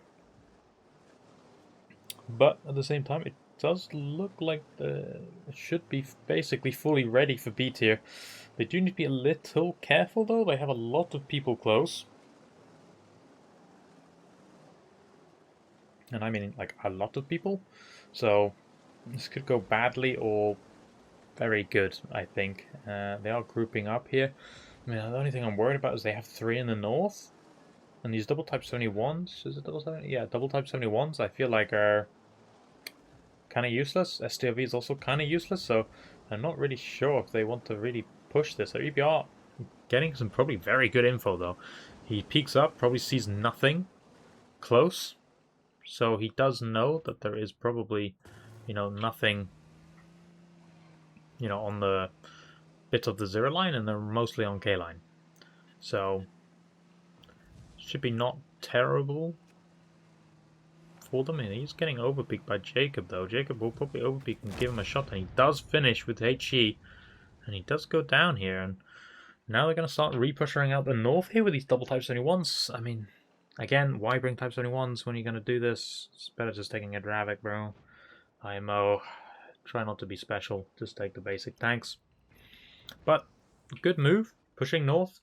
[SPEAKER 1] But at the same time, it does look like it should be basically fully ready for BTER. They do need to be a little careful though. They have a lot of people close. And I mean like a lot of people. So this could go badly or very good, I think. They are grouping up here. I mean, the only thing I'm worried about is they have 3 in the north. And these double type 71s, is it double 70? Yeah, double type 71s I feel like are kind of useless. STRV is also kind of useless, so I'm not really sure if they want to really push this. Their EBR getting some probably very good info though. He peeks up, probably sees nothing close, so he does know that there is probably, you know, nothing, you know, on the bit of the 0 line, and they're mostly on K line, so should be not terrible for them. And he's getting overpeaked by Jacob though. Jacob will probably overpeak and give him a shot, and he does finish with HE, and he does go down here. And now they're going to start re-pushing out the north here with these double type 71s. I mean, again, why bring type 71s when you're going to do this? It's better just taking a Dravik, bro. IMO, try not to be special, just take the basic tanks. But good move, pushing north,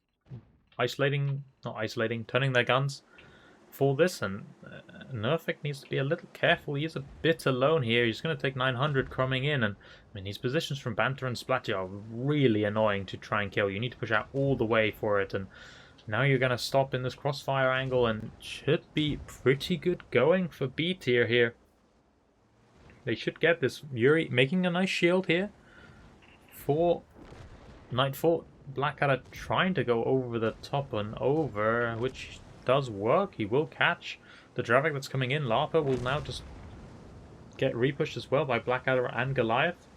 [SPEAKER 1] turning their guns for this, and Nerfik needs to be a little careful. He is a bit alone here. He's going to take 900 crumbing in, and I mean, these positions from Banter and Splatty are really annoying to try and kill. You need to push out all the way for it, and Now you're going to stop in this crossfire angle and should be pretty good going for B tier here. They should get this. Yuri making a nice shield here for Knight 4. Blackadder trying to go over the top and over, which does work. He will catch the Dravik that's coming in. Larpa will now just get repushed as well by Blackadder and Goliath.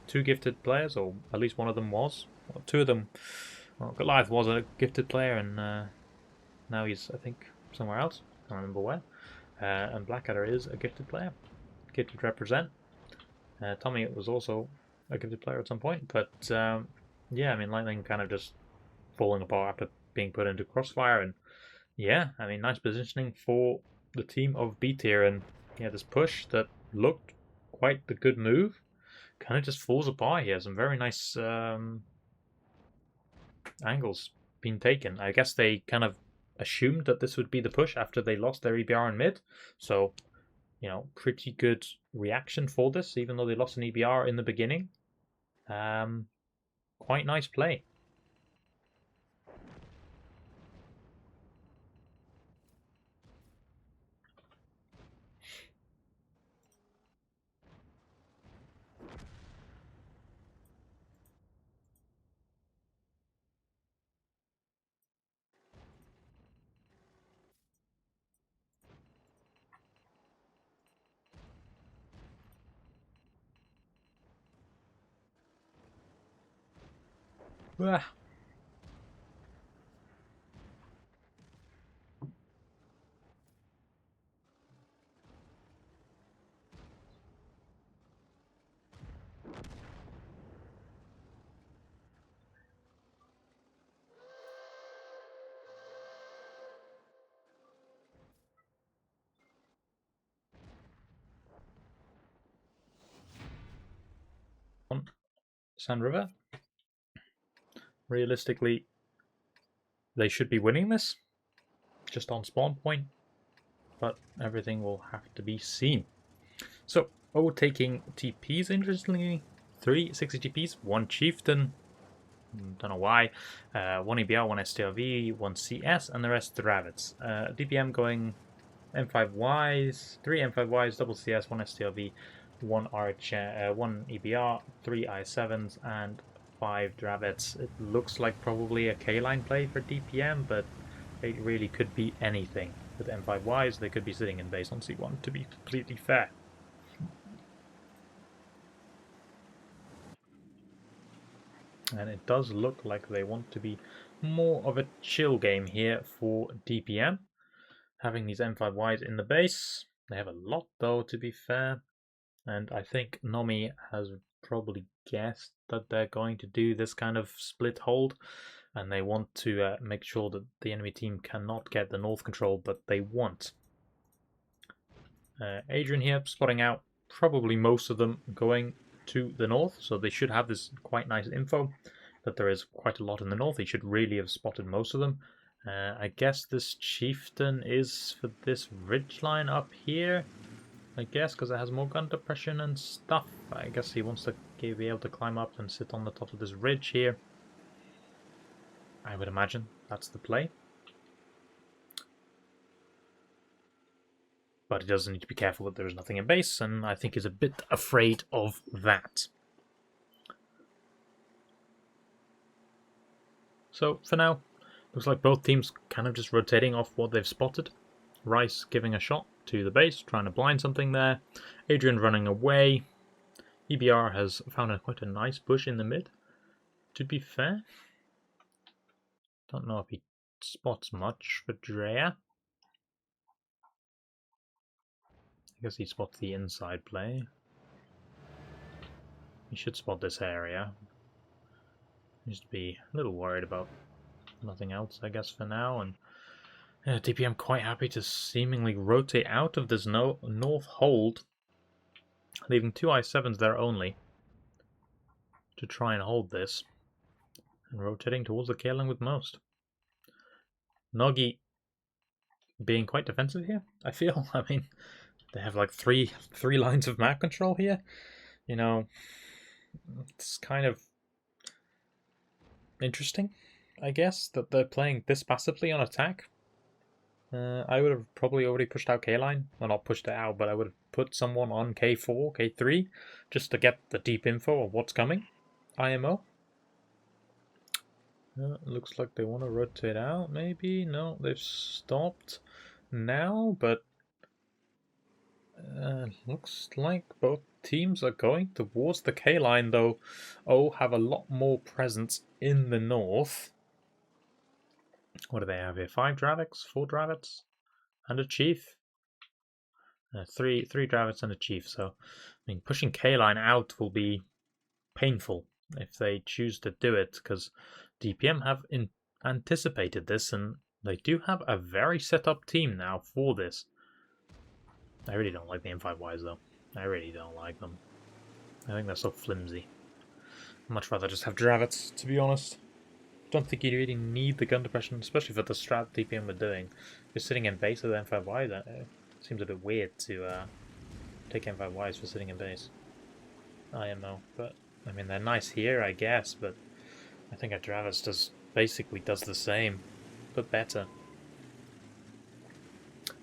[SPEAKER 1] Two gifted players, or at least one of them was. Well, two of them. Well, Goliath was a gifted player, and now he's, I think, somewhere else. I don't remember where. And Blackadder is a gifted player. Gifted represent. Tommy was also a gifted player at some point, but yeah, I mean, Lightning kind of just falling apart after being put into crossfire, and yeah, I mean, nice positioning for the team of B tier, and yeah, this push that looked quite the good move kind of just falls apart here. Some very nice angles being taken. I guess they kind of assumed that this would be the push after they lost their EBR in mid, so you know, pretty good reaction for this, even though they lost an EBR in the beginning. Quite nice play. Ah. On Sand River. Realistically, they should be winning this, just on spawn point, but everything will have to be seen. So, taking TPs, interestingly, 3 60 TPs, 1 Chieftain, don't know why, 1 EBR, 1 STRV, 1 CS, and the rest Dravits. DPM going M5Ys, 3 M5Ys, double CS, 1 STRV, 1 1 EBR, 3 I7s, and 5 Dravits. It looks like probably a K-line play for DPM, but it really could be anything. With M5Ys, they could be sitting in base on C1, to be completely fair. And it does look like they want to be more of a chill game here for DPM. Having these M5Ys in the base. They have a lot though, to be fair. And I think NOMI has probably guessed that they're going to do this kind of split hold. And they want to make sure that the enemy team cannot get the north control, but they want. Adrian here spotting out probably most of them going to the north, so they should have this quite nice info that there is quite a lot in the north. They should really have spotted most of them. I guess this chieftain is for this ridge line up here, I guess, because it has more gun depression and stuff. I guess he wants to be able to climb up and sit on the top of this ridge here. I would imagine that's the play. But he does need to be careful that there is nothing in base, and I think he's a bit afraid of that. So, for now, looks like both teams kind of just rotating off what they've spotted. Rice giving a shot to the base, trying to blind something there. Adrian running away. EBR has found quite a nice bush in the mid, to be fair. Don't know if he spots much for Drea. I guess he spots the inside play. He should spot this area. Needs to be a little worried about nothing else, I guess, for now. And DPM quite happy to seemingly rotate out of this north hold, leaving 2 I7s there only to try and hold this, and rotating towards the Kaling with most. Nogi being quite defensive here, I feel. I mean, they have like three lines of map control here. You know, it's kind of interesting. I guess, that they're playing this passively on attack. I would have probably already pushed out K-Line. Well, not pushed it out, but I would have put someone on K4, K3, just to get the deep info of what's coming. IMO. Looks like they want to rotate out, maybe? No, they've stopped now, but looks like both teams are going towards the K-Line, though O have a lot more presence in the north. What do they have here? 5 Dravix? 4 Dravix? And a Chief? Three Dravix and a Chief, so I mean, pushing K-Line out will be painful if they choose to do it, because DPM have anticipated this, and they do have a very set up team now for this. I really don't like the M5Ys though. I really don't like them. I think they're so flimsy. I'd much rather just have Dravits, to be honest. Don't think you really need the gun depression, especially for the strat DPM were doing. You're sitting in base with the M5Y, that seems a bit weird to take M5Ys for sitting in base. IMO, but I mean they're nice here, I guess, but I think a Dravits basically does the same, but better.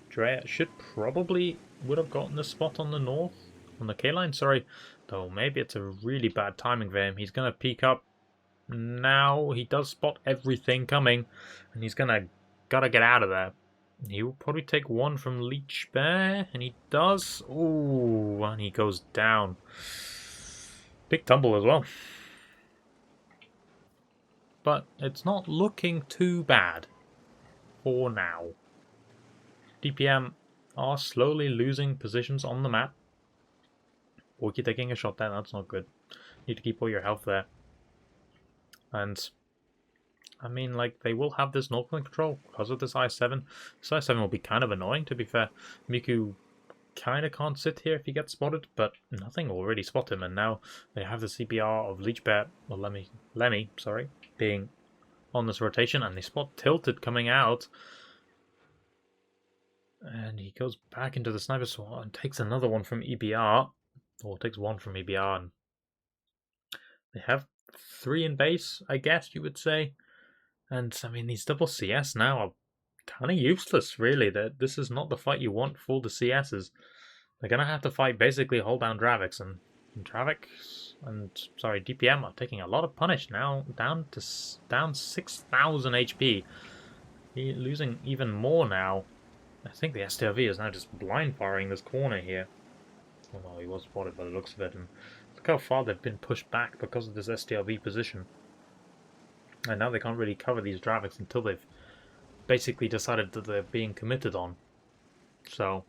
[SPEAKER 1] Drea should probably would have gotten the spot on the north, on the K-Line, sorry, though maybe it's a really bad timing for him. He's gonna peek up now. He does spot everything coming, and he's gotta get out of there. He will probably take one from Leech Bear, and he does. Ooh, and he goes down. Big tumble as well. But it's not looking too bad for now. DPM are slowly losing positions on the map. Orky taking a shot there, that's not good. Need to keep all your health there. And I mean, like, they will have this northern control because of this I-7. This I-7 will be kind of annoying, to be fair. Miku kind of can't sit here if he gets spotted, but nothing will really spot him. And now they have the CPR of Leech Bear, or Lemmy, sorry, being on this rotation, and they spot Tilted coming out. And he goes back into the sniper sword and takes another one from EBR. Or takes one from EBR. And they have 3 in base, I guess you would say. And I mean, these double CS now are kind of useless, really. This is not the fight you want for the CSs. They're going to have to fight basically hold down Dravix. And DPM are taking a lot of punish now. Down 6,000 HP. He's losing even more now. I think the STRV is now just blind firing this corner here. Oh no, he was spotted by the looks of it. And look how far they've been pushed back because of this STRV position. And now they can't really cover these Dravix until they've basically decided that they're being committed on. So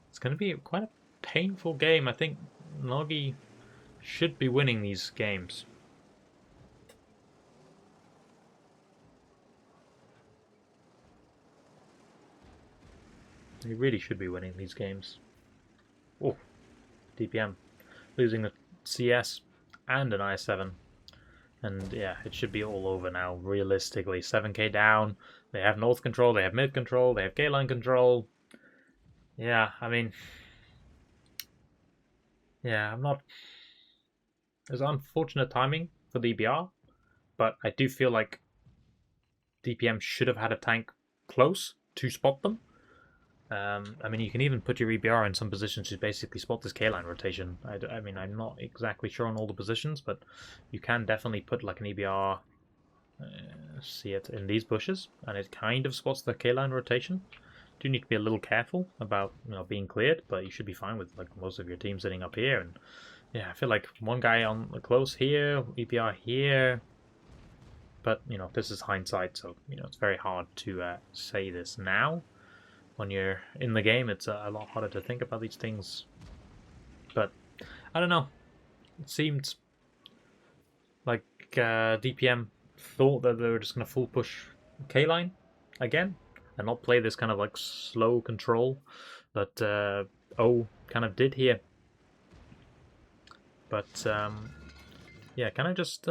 [SPEAKER 1] it's going to be quite a painful game. I think Nogi should be winning these games. He really should be winning these games. Oh, DPM losing the CS and an I7. And yeah, it should be all over now, realistically. 7k down. They have north control, they have mid control, they have K-line control. Yeah, I mean... yeah, I'm not... There's unfortunate timing for the EBR, but I do feel like DPM should have had a tank close to spot them. I mean, you can even put your EBR in some positions to basically spot this K-line rotation. I mean, I'm not exactly sure on all the positions, but you can definitely put like an EBR, see it in these bushes, and it kind of spots the K-line rotation. Do need to be a little careful about being cleared, but you should be fine with like most of your team sitting up here. And yeah, I feel like one guy on the close here, EBR here, but this is hindsight, so it's very hard to say this now. When you're in the game, it's a lot harder to think about these things. But, I don't know. It seemed like DPM thought that they were just going to full push K-line again. And not play this kind of like slow control that O kind of did here. But, yeah, kind of just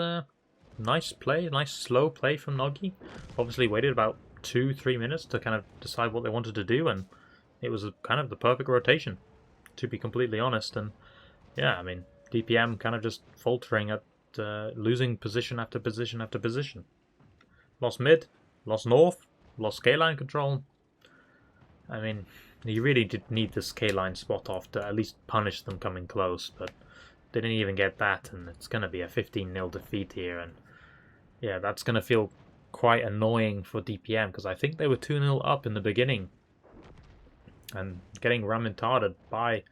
[SPEAKER 1] nice play, nice slow play from Nogi. Obviously waited about 2-3 minutes to kind of decide what they wanted to do, and it was kind of the perfect rotation, to be completely honest. And yeah, I mean, DPM kind of just faltering at losing position after position after position. lost mid, lost north, lost K-line control. I mean, you really did need this K-line spot off to at least punish them coming close, but they didn't even get that, and it's going to be a 15-0 defeat here, and yeah, that's going to feel quite annoying for DPM, because I think they were 2-0 up in the beginning, and getting ramentarded by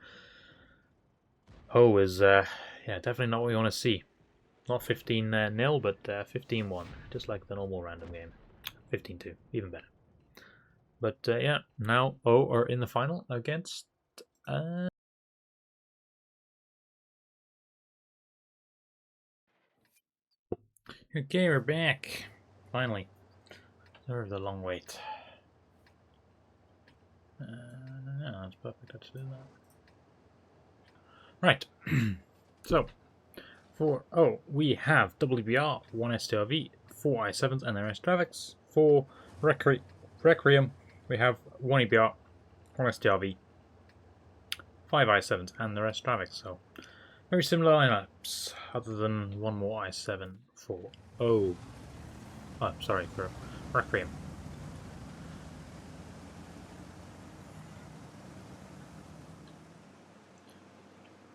[SPEAKER 1] Ho is yeah, definitely not what we want to see. Not 15-0, but 15-1, just like the normal random game. 15-2, even better. But yeah, now O are in the final against... Okay, we're back. Finally. Sorry for the long wait. Yeah, that's perfect. Let's do that. Right. So, for O, we have WBR, 1 STRV, 4 I7s and the rest Travex. For Requiem, we have 1 EBR, 1 STRV, 5 I7s and the rest Travex. So, very similar lineups, other than one more I7 for O. Oh, sorry, for Requiem.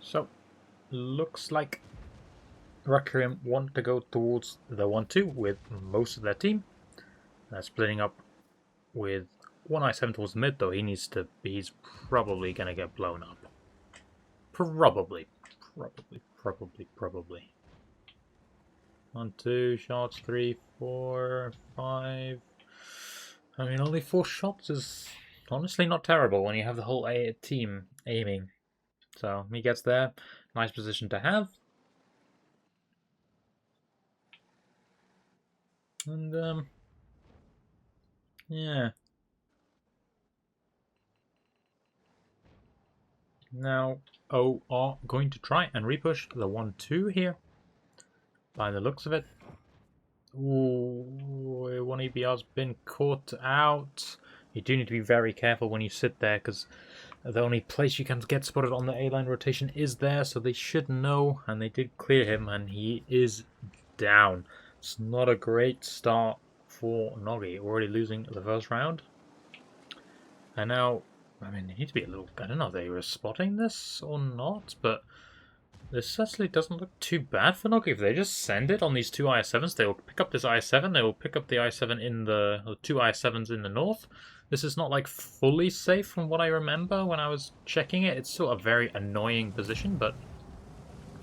[SPEAKER 1] So, looks like Requiem want to go towards the 1-2 with most of their team. They're splitting up with 1 I7 towards the mid, though he's probably going to get blown up. Probably. 1, 2 shots, 3, 4, 5. I mean, only 4 shots is honestly not terrible when you have the whole team aiming. So he gets there. Nice position to have. And yeah. Now O are going to try and repush the 1-2 here. By the looks of it. Ooh, 1 EBR's been caught out. You do need to be very careful when you sit there, because the only place you can get spotted on the A-line rotation is there, so they should know, and they did clear him, and he is down. It's not a great start for Nogi, already losing the first round. And now, I mean, they need to be a little... I don't know if they were spotting this or not, but this actually doesn't look too bad for Nogi. If they just send it on these 2 I7s, they will pick up this I7, they will pick up the I7 in the 2 I7s in the north. This is not like fully safe from what I remember when I was checking it. It's still a very annoying position, but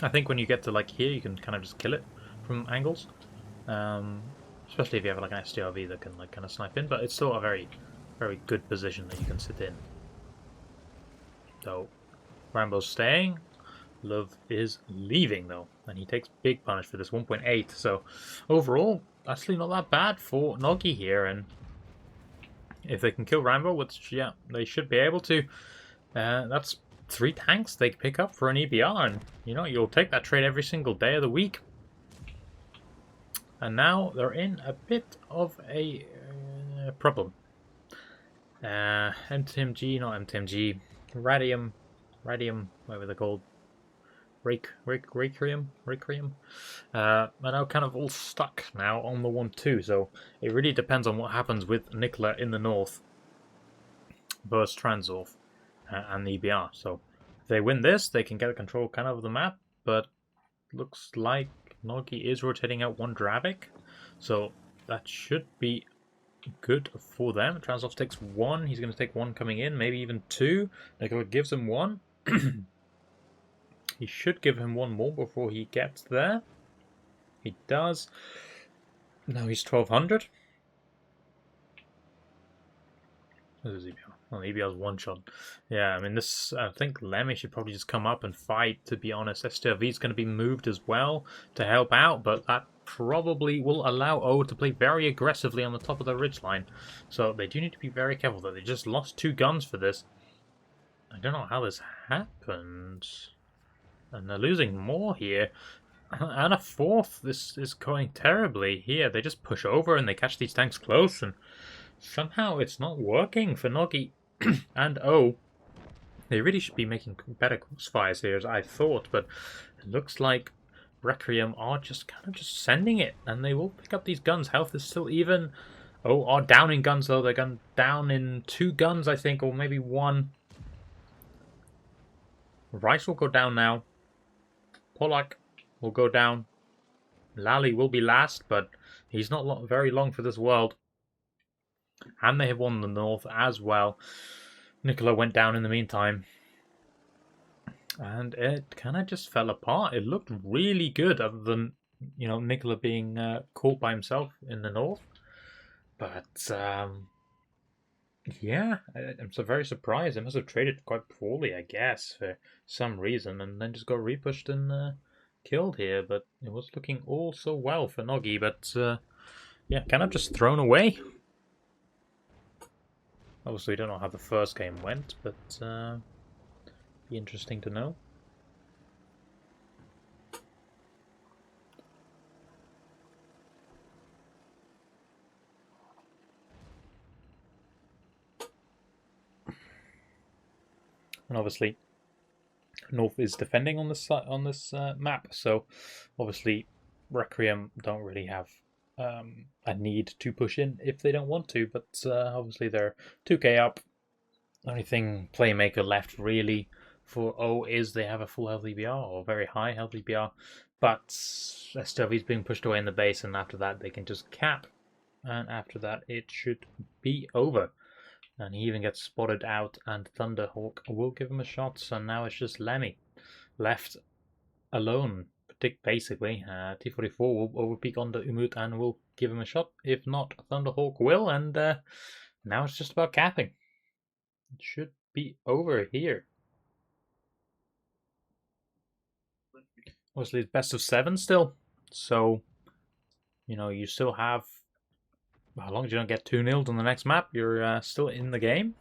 [SPEAKER 1] I think when you get to like here, you can kind of just kill it from angles. Especially if you have like an STRV that can like kind of snipe in, but it's still a very, very good position that you can sit in. So, Rambo's staying. Love is leaving though, and he takes big punish for this 1.8. So overall, actually not that bad for Nogi here, and if they can kill Rambo, which yeah, they should be able to, that's 3 tanks they pick up for an EBR, and you know, you'll take that trade every single day of the week. And now they're in a bit of a problem. MTMG, not MTMG, Radium, whatever they're called. Requiem are now kind of all stuck now on the 1-2, so it really depends on what happens with Nikola in the north versus Transorf and the EBR. So if they win this, they can get control kind of the map, but looks like Nogi is rotating out 1 Dravik, so that should be good for them. Transorf takes 1, he's going to take 1 coming in, maybe even 2. Nikola gives him 1. He should give him 1 more before he gets there. He does. Now he's 1200. What is EBR? Oh, EBR's 1 shot. Yeah, I mean, this. I think Lemmy should probably just come up and fight, to be honest. STRV is going to be moved as well to help out, but that probably will allow O to play very aggressively on the top of the ridgeline. So they do need to be very careful, though. They just lost 2 guns for this. I don't know how this happened. And they're losing more here. And a 4th. This is going terribly here. They just push over and they catch these tanks close, and somehow it's not working for Nogi and O. They really should be making better crossfires here, as I thought, but it looks like Requiem are just kind of just sending it, and they will pick up these guns. Health is still even. Oh, are down in guns though. They're down in 2 guns, I think, or maybe 1. Rice will go down now. Polak will go down. Lally will be last, but he's not very long for this world. And they have won the north as well. Nicola went down in the meantime. And it kind of just fell apart. It looked really good, other than, you know, Nicola being caught by himself in the north. But, yeah, I'm so very surprised. They must have traded quite poorly, I guess, for some reason, and then just got repushed and killed here. But it was looking all so well for Noggy, but, yeah, kind of just thrown away. Obviously, we don't know how the first game went, but be interesting to know. And obviously, North is defending on this map, so obviously Requiem don't really have a need to push in if they don't want to, but obviously they're 2k up. The only thing Playmaker left really for O is they have a full health EBR, or very high health EBR, but STLV's being pushed away in the base, and after that they can just cap, and after that it should be over. And he even gets spotted out, and Thunderhawk will give him a shot, so now it's just Lemmy left alone. Basically, T44 will overpeak on the OUUUH and will give him a shot. If not, Thunderhawk will, and now it's just about capping. It should be over here. Obviously, it's best of 7 still, so you know you still have. As long as you don't get 2-0'd on the next map, you're still in the game.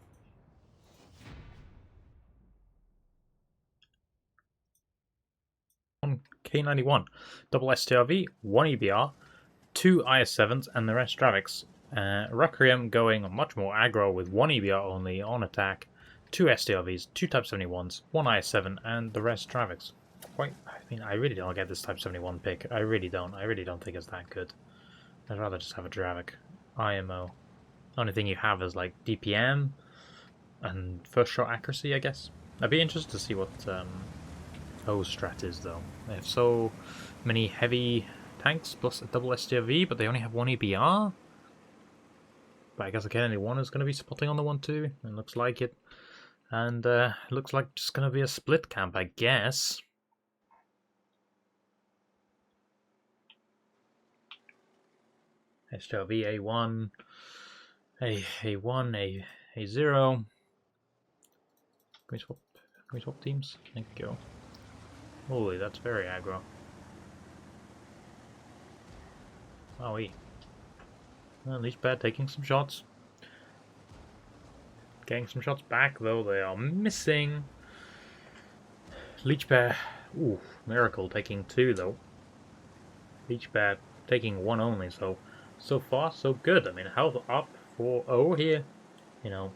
[SPEAKER 1] K91, double STRV, 1 EBR, 2 IS7s, and the rest Stravics. Requiem going much more aggro with 1 EBR only on attack, 2 STRVs, 2 Type 71s, 1 IS7, and the rest Stravics. I mean, I really don't get this Type 71 pick. I really don't. I really don't think it's that good. I'd rather just have a Dravic. IMO. The only thing you have is like DPM and first shot accuracy, I guess. I'd be interested to see what O's strat is, though. They have so many heavy tanks plus a double STRV, but they only have 1 EBR. But I guess Kennedy 1 is going to be spotting on the 1-2. It looks like it. And it looks like just going to be a split camp, I guess. STRV A1, A1, A0. Can we swap teams? There we go. Holy, that's very aggro. Wowie. Well, at least Bear taking some shots. Getting some shots back, though they are missing. Leech Bear, ooh, Miracle taking 2, though. Leech Bear taking 1 only, so far so good. I mean, health up for O here, you know,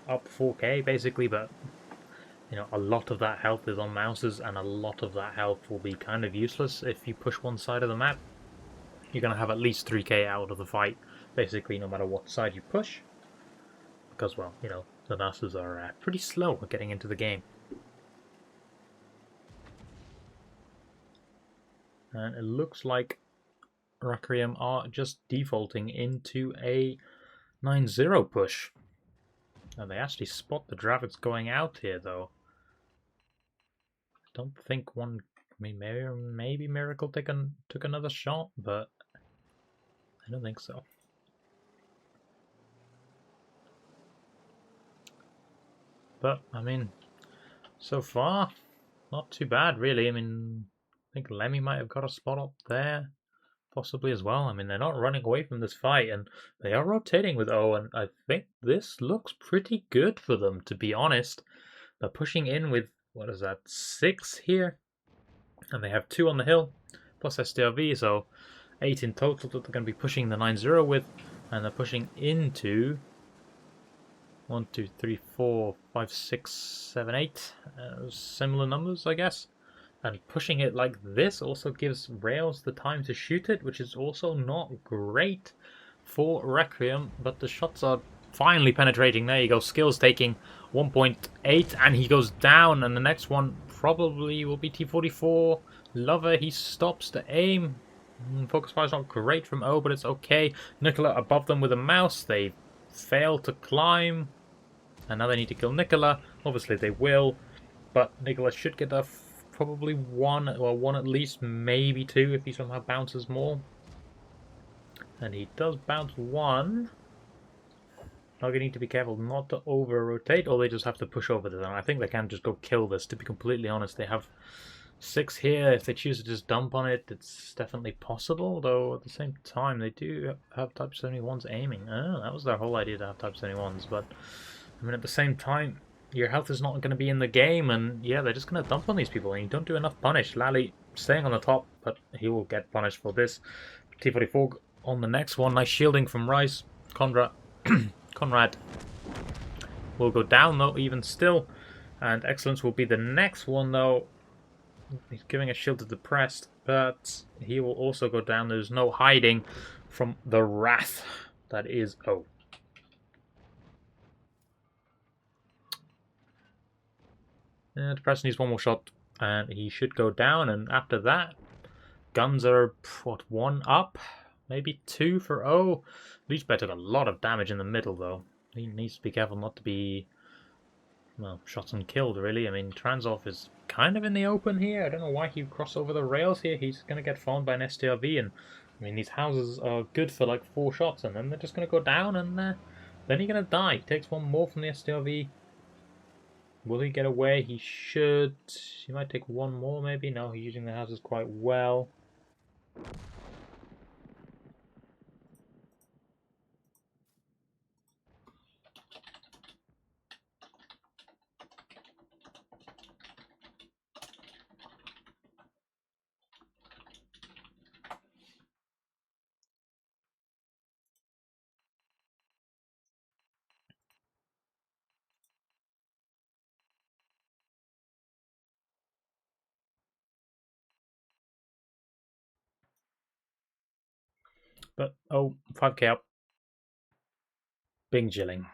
[SPEAKER 1] up 4k basically, but you know, a lot of that health is on mouses, and a lot of that health will be kind of useless if you push one side of the map. You're going to have at least 3k out of the fight, basically, no matter what side you push, because, well, you know, the Nasus are pretty slow at getting into the game. And it looks like Requiem are just defaulting into a 9-0 push. And they actually spot the Dravids going out here, though. I don't think one... I mean, maybe Miracle took another shot, but I don't think so. But, I mean, so far, not too bad, really. I mean, I think Lemmy might have got a spot up there. Possibly as well. I mean, they're not running away from this fight, and they are rotating with O, and I think this looks pretty good for them, to be honest. They're pushing in with, what is that, 6 here? And they have 2 on the hill, plus STRV, so 8 in total that they're going to be pushing the 9-0 with, and they're pushing into 1, 2, 3, 4, 5, 6, 7, 8. Similar numbers, I guess. And pushing it like this also gives Rails the time to shoot it, which is also not great for Requiem, but the shots are finally penetrating. There you go, skills taking 1.8, and he goes down, and the next one probably will be T44. Lover, he stops the aim. Focus fire is not great from O, but it's okay. Nicola above them with a mouse. They fail to climb, and now they need to kill Nicola. Obviously they will, but Nicola should get a probably one, or one at least, maybe two if he somehow bounces more. And he does bounce one. Now they need to be careful not to over-rotate, or they just have to push over this. And I think they can just go kill this, to be completely honest. They have 6 here. If they choose to just dump on it, it's definitely possible, though at the same time they do have Type 71s aiming. Oh, that was their whole idea, to have Type 71s, but I mean at the same time, your health is not going to be in the game, and yeah, they're just going to dump on these people, and you don't do enough punish. Lally staying on the top, but he will get punished for this. T44 on the next one. Nice shielding from Rice. Conrad will go down, though, even still. And Excellence will be the next one, though. He's giving a shield to the Pressed, but he will also go down. There's no hiding from the wrath that is O. And Depressed needs one more shot, and he should go down. And after that, guns are, what, 1 up? Maybe 2 for O. Leechbear took a lot of damage in the middle, though. He needs to be careful not to be, well, shot and killed, really. I mean, Transov is kind of in the open here. I don't know why he crossed over the rails here. He's going to get found by an STRV, and I mean, these houses are good for like 4 shots, and then they're just going to go down, and then he's going to die. He takes 1 more from the STRV. Will he get away? He should. He might take 1 more, maybe. No, he's using the houses quite well. But, oh, 5k up. Bing Jilling.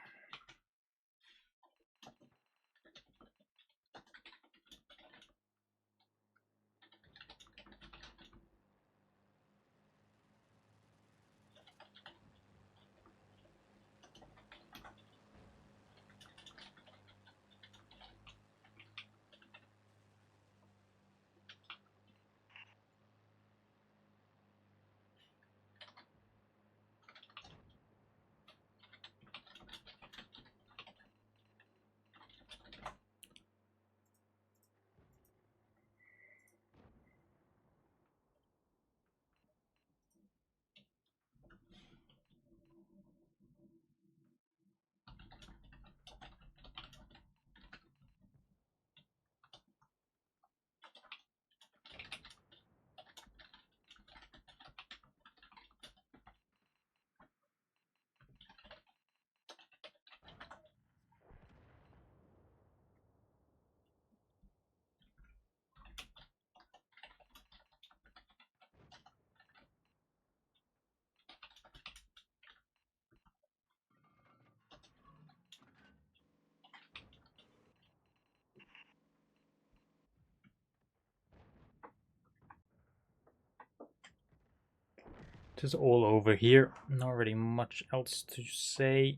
[SPEAKER 1] It is all over here. Not really much else to say.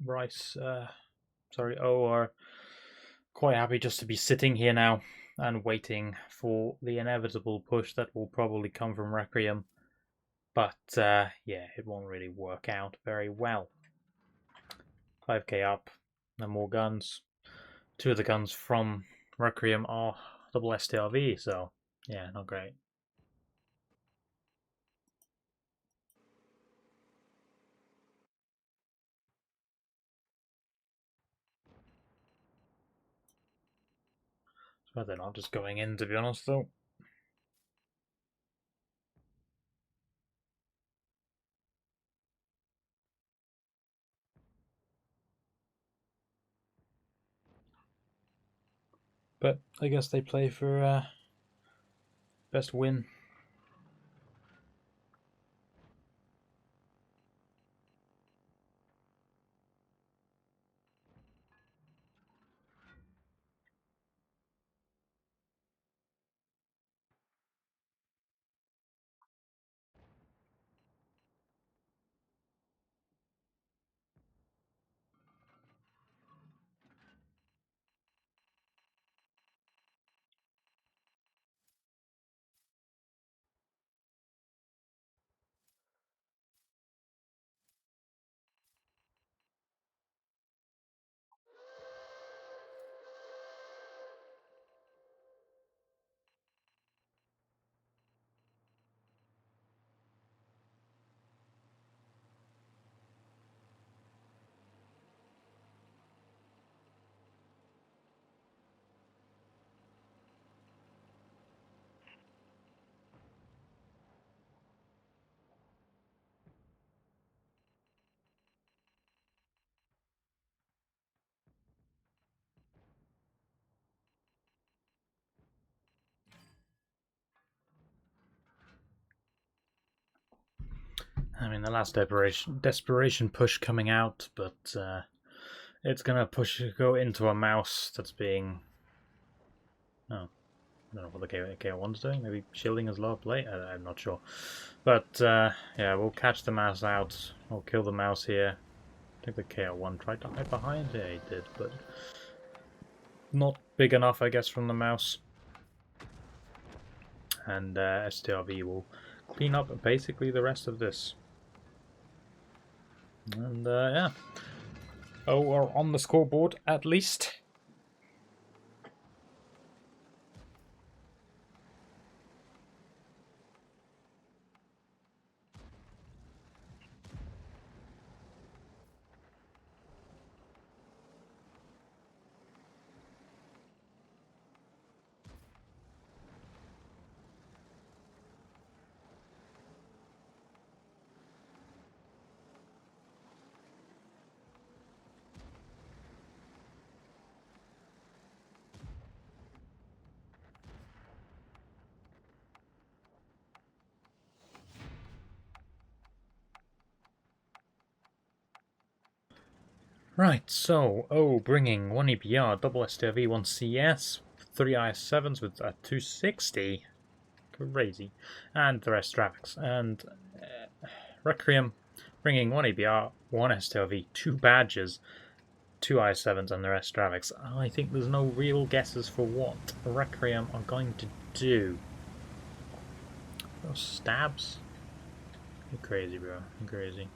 [SPEAKER 1] Rice, O are quite happy just to be sitting here now and waiting for the inevitable push that will probably come from Requiem. But yeah, it won't really work out very well. 5k up, no more guns. 2 of the guns from Requiem are double STRV, so yeah, not great. So they're not just going in, to be honest, though. But I guess they play for best win. I mean, the last desperation push coming out, but it's gonna go into a mouse that's being. Oh, I don't know what the KO1's doing. Maybe shielding his lower plate. I'm not sure, but yeah, we'll catch the mouse out. We'll kill the mouse here. I think the KO1 tried to hide behind. Yeah, he did, but not big enough, I guess, from the mouse. And STRV will clean up basically the rest of this. And yeah. Oh, we're on the scoreboard at least. Right, so, bringing 1 EPR, double STRV, 1 CS, 3 IS7s with a 260. Crazy. And the rest traffics. And Requiem, bringing 1 EPR, 1 STRV, 2 badges, 2 IS7s, and the rest traffics. I think there's no real guesses for what Requiem are going to do. Those stabs? You're crazy, bro. You're crazy.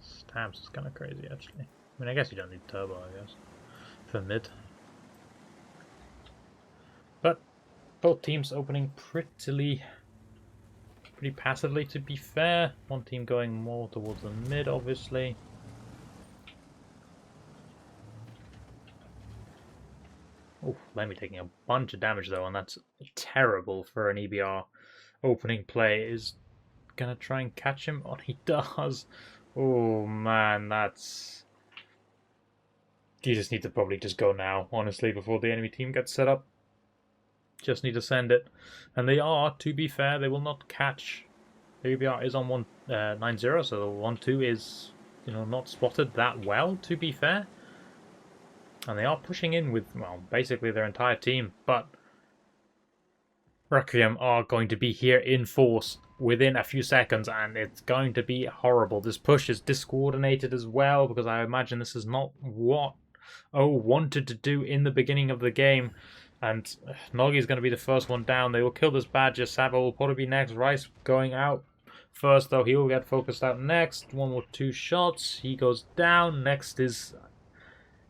[SPEAKER 1] Stabs is kind of crazy, actually. I mean, I guess you don't need turbo, I guess, for mid. But both teams opening pretty passively, to be fair. One team going more towards the mid, obviously. Oh, Lemmy taking a bunch of damage though, and that's terrible for an EBR opening play. Is gonna try and catch him? Oh, he does. Oh man, that's... You just need to probably just go now, honestly, before the enemy team gets set up. Just need to send it. And they are, to be fair, they will not catch. The EBR is on 190, so the 1-2 is, not spotted that well, to be fair. And they are pushing in with, well, basically their entire team, but Requiem are going to be here in force within a few seconds, and it's going to be horrible. This push is discoordinated as well, because I imagine this is not what OUUUH wanted to do in the beginning of the game. And Nogi is going to be the first one down. They will kill this badger. Sabo will probably be next. Rice going out first, though. He will get focused out next. 1 or 2 shots. He goes down. Next is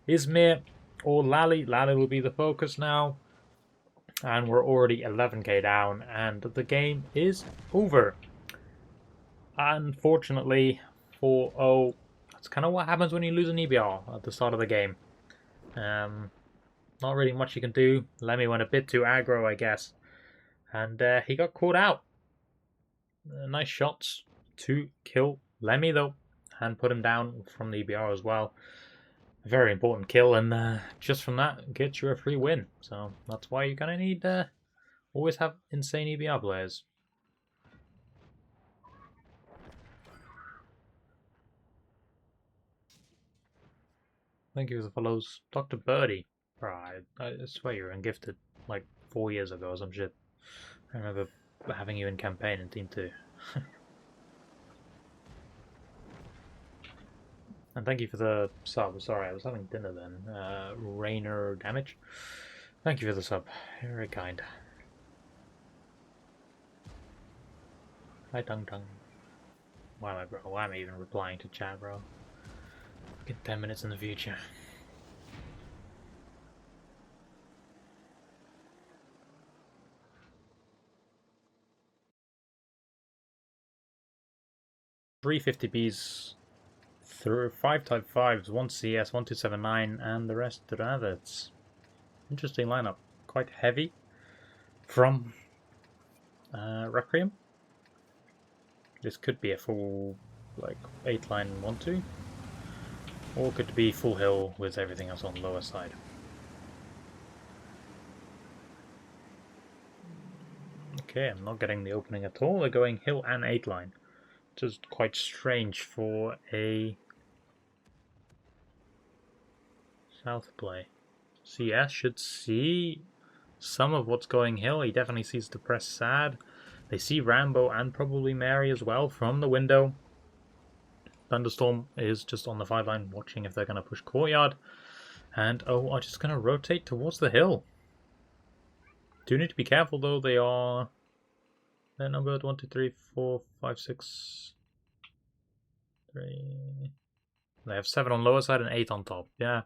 [SPEAKER 1] Izmir or Lally. Lally will be the focus now. And we're already 11k down. And the game is over. Unfortunately for OUUUH, that's kind of what happens when you lose an EBR at the start of the game. Not really much you can do. Lemmy went a bit too aggro, I guess. And he got caught out. Nice shots to kill Lemmy, though. And put him down from the EBR as well. very important kill, and just from that gets you a free win. So that's why you're gonna need always have insane EBR players. Thank you for the follows, Dr. Birdie. Right, I swear you were ungifted like 4 years ago or some shit. I remember having you in campaign in Team 2. And thank you for the sub. Sorry, I was having dinner then. Rainer Damage. Thank you for the sub. You're very kind. Hi, Tung Tung. Why am I, bro? Why am I even replying to chat, bro? Get 10 minutes in the future. Three 50Bs, through 5 Type 5s, 1 CS, 1279, and the rest Dravets. Interesting lineup. Quite heavy from Requiem. This could be a full, like, 8-line 1-2. Or could be full hill with everything else on the lower side. Okay, I'm not getting the opening at all. They're going hill and 8-line. Which is quite strange for a south play. CS should see some of what's going hill. He definitely sees Depressed Sad. They see Rambo and probably Mary as well from the window. Thunderstorm is just on the 5-line watching if they're going to push Courtyard. And OUUUH just going to rotate towards the hill. Do need to be careful though, they're numbered 1, 2, 3, 4, 5, 6, 3. They have 7 on lower side and 8 on top. Yeah.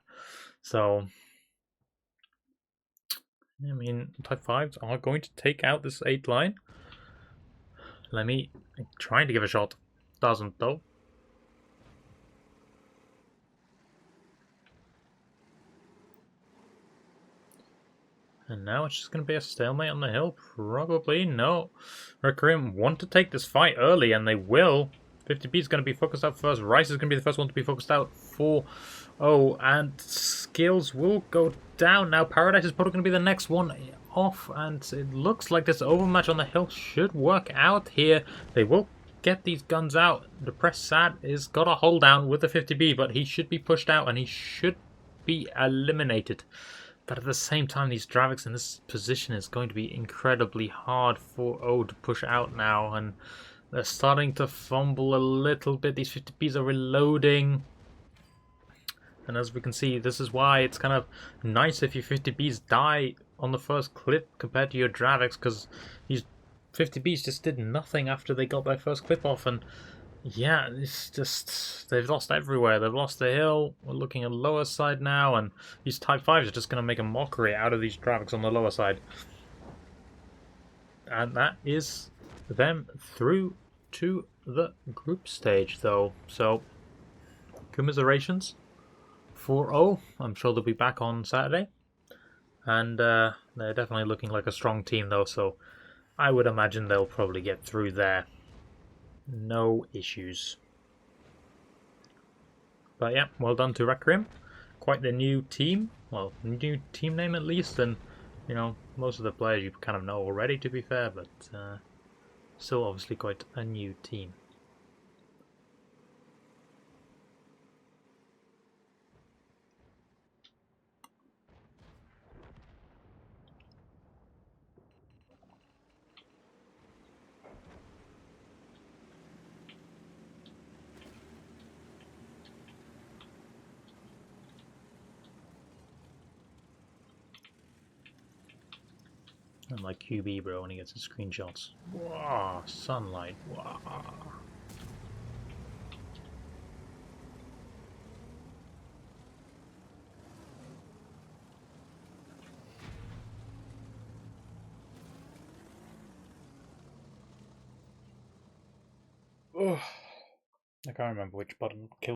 [SPEAKER 1] So, I mean, Type 5s are going to take out this 8 line. Let me trying to give a shot. Doesn't though. And now it's just going to be a stalemate on the hill. Probably no. Requiem want to take this fight early, and they will. 50B is going to be focused out first. Rice is going to be the first one to be focused out for and Skills will go down. Now Paradise is probably going to be the next one off, and it looks like this overmatch on the hill should work out here. They will get these guns out. Depressed Sad is got a hold down with the 50B, but he should be pushed out, and he should be eliminated. But at the same time, these Draviks in this position is going to be incredibly hard for O to push out now, and they're starting to fumble a little bit. These 50Bs are reloading. And as we can see, this is why it's kind of nice if your 50Bs die on the first clip compared to your Draviks, because these 50Bs just did nothing after they got their first clip off, and yeah, it's just, they've lost everywhere. They've lost the hill. We're looking at the lower side now, and these Type 5s are just going to make a mockery out of these Draviks on the lower side. And that is them through to the group stage, though. So, commiserations for O. I'm sure they'll be back on Saturday. And they're definitely looking like a strong team, though, so I would imagine they'll probably get through there. No issues. But yeah, well done to Requiem. Quite the new team. Well, new team name at least, and you know, most of the players you kind of know already, to be fair, but still obviously quite a new team. And like QB, bro, when he gets his screenshots. Wow, sunlight. Wow. I can't remember which button killed.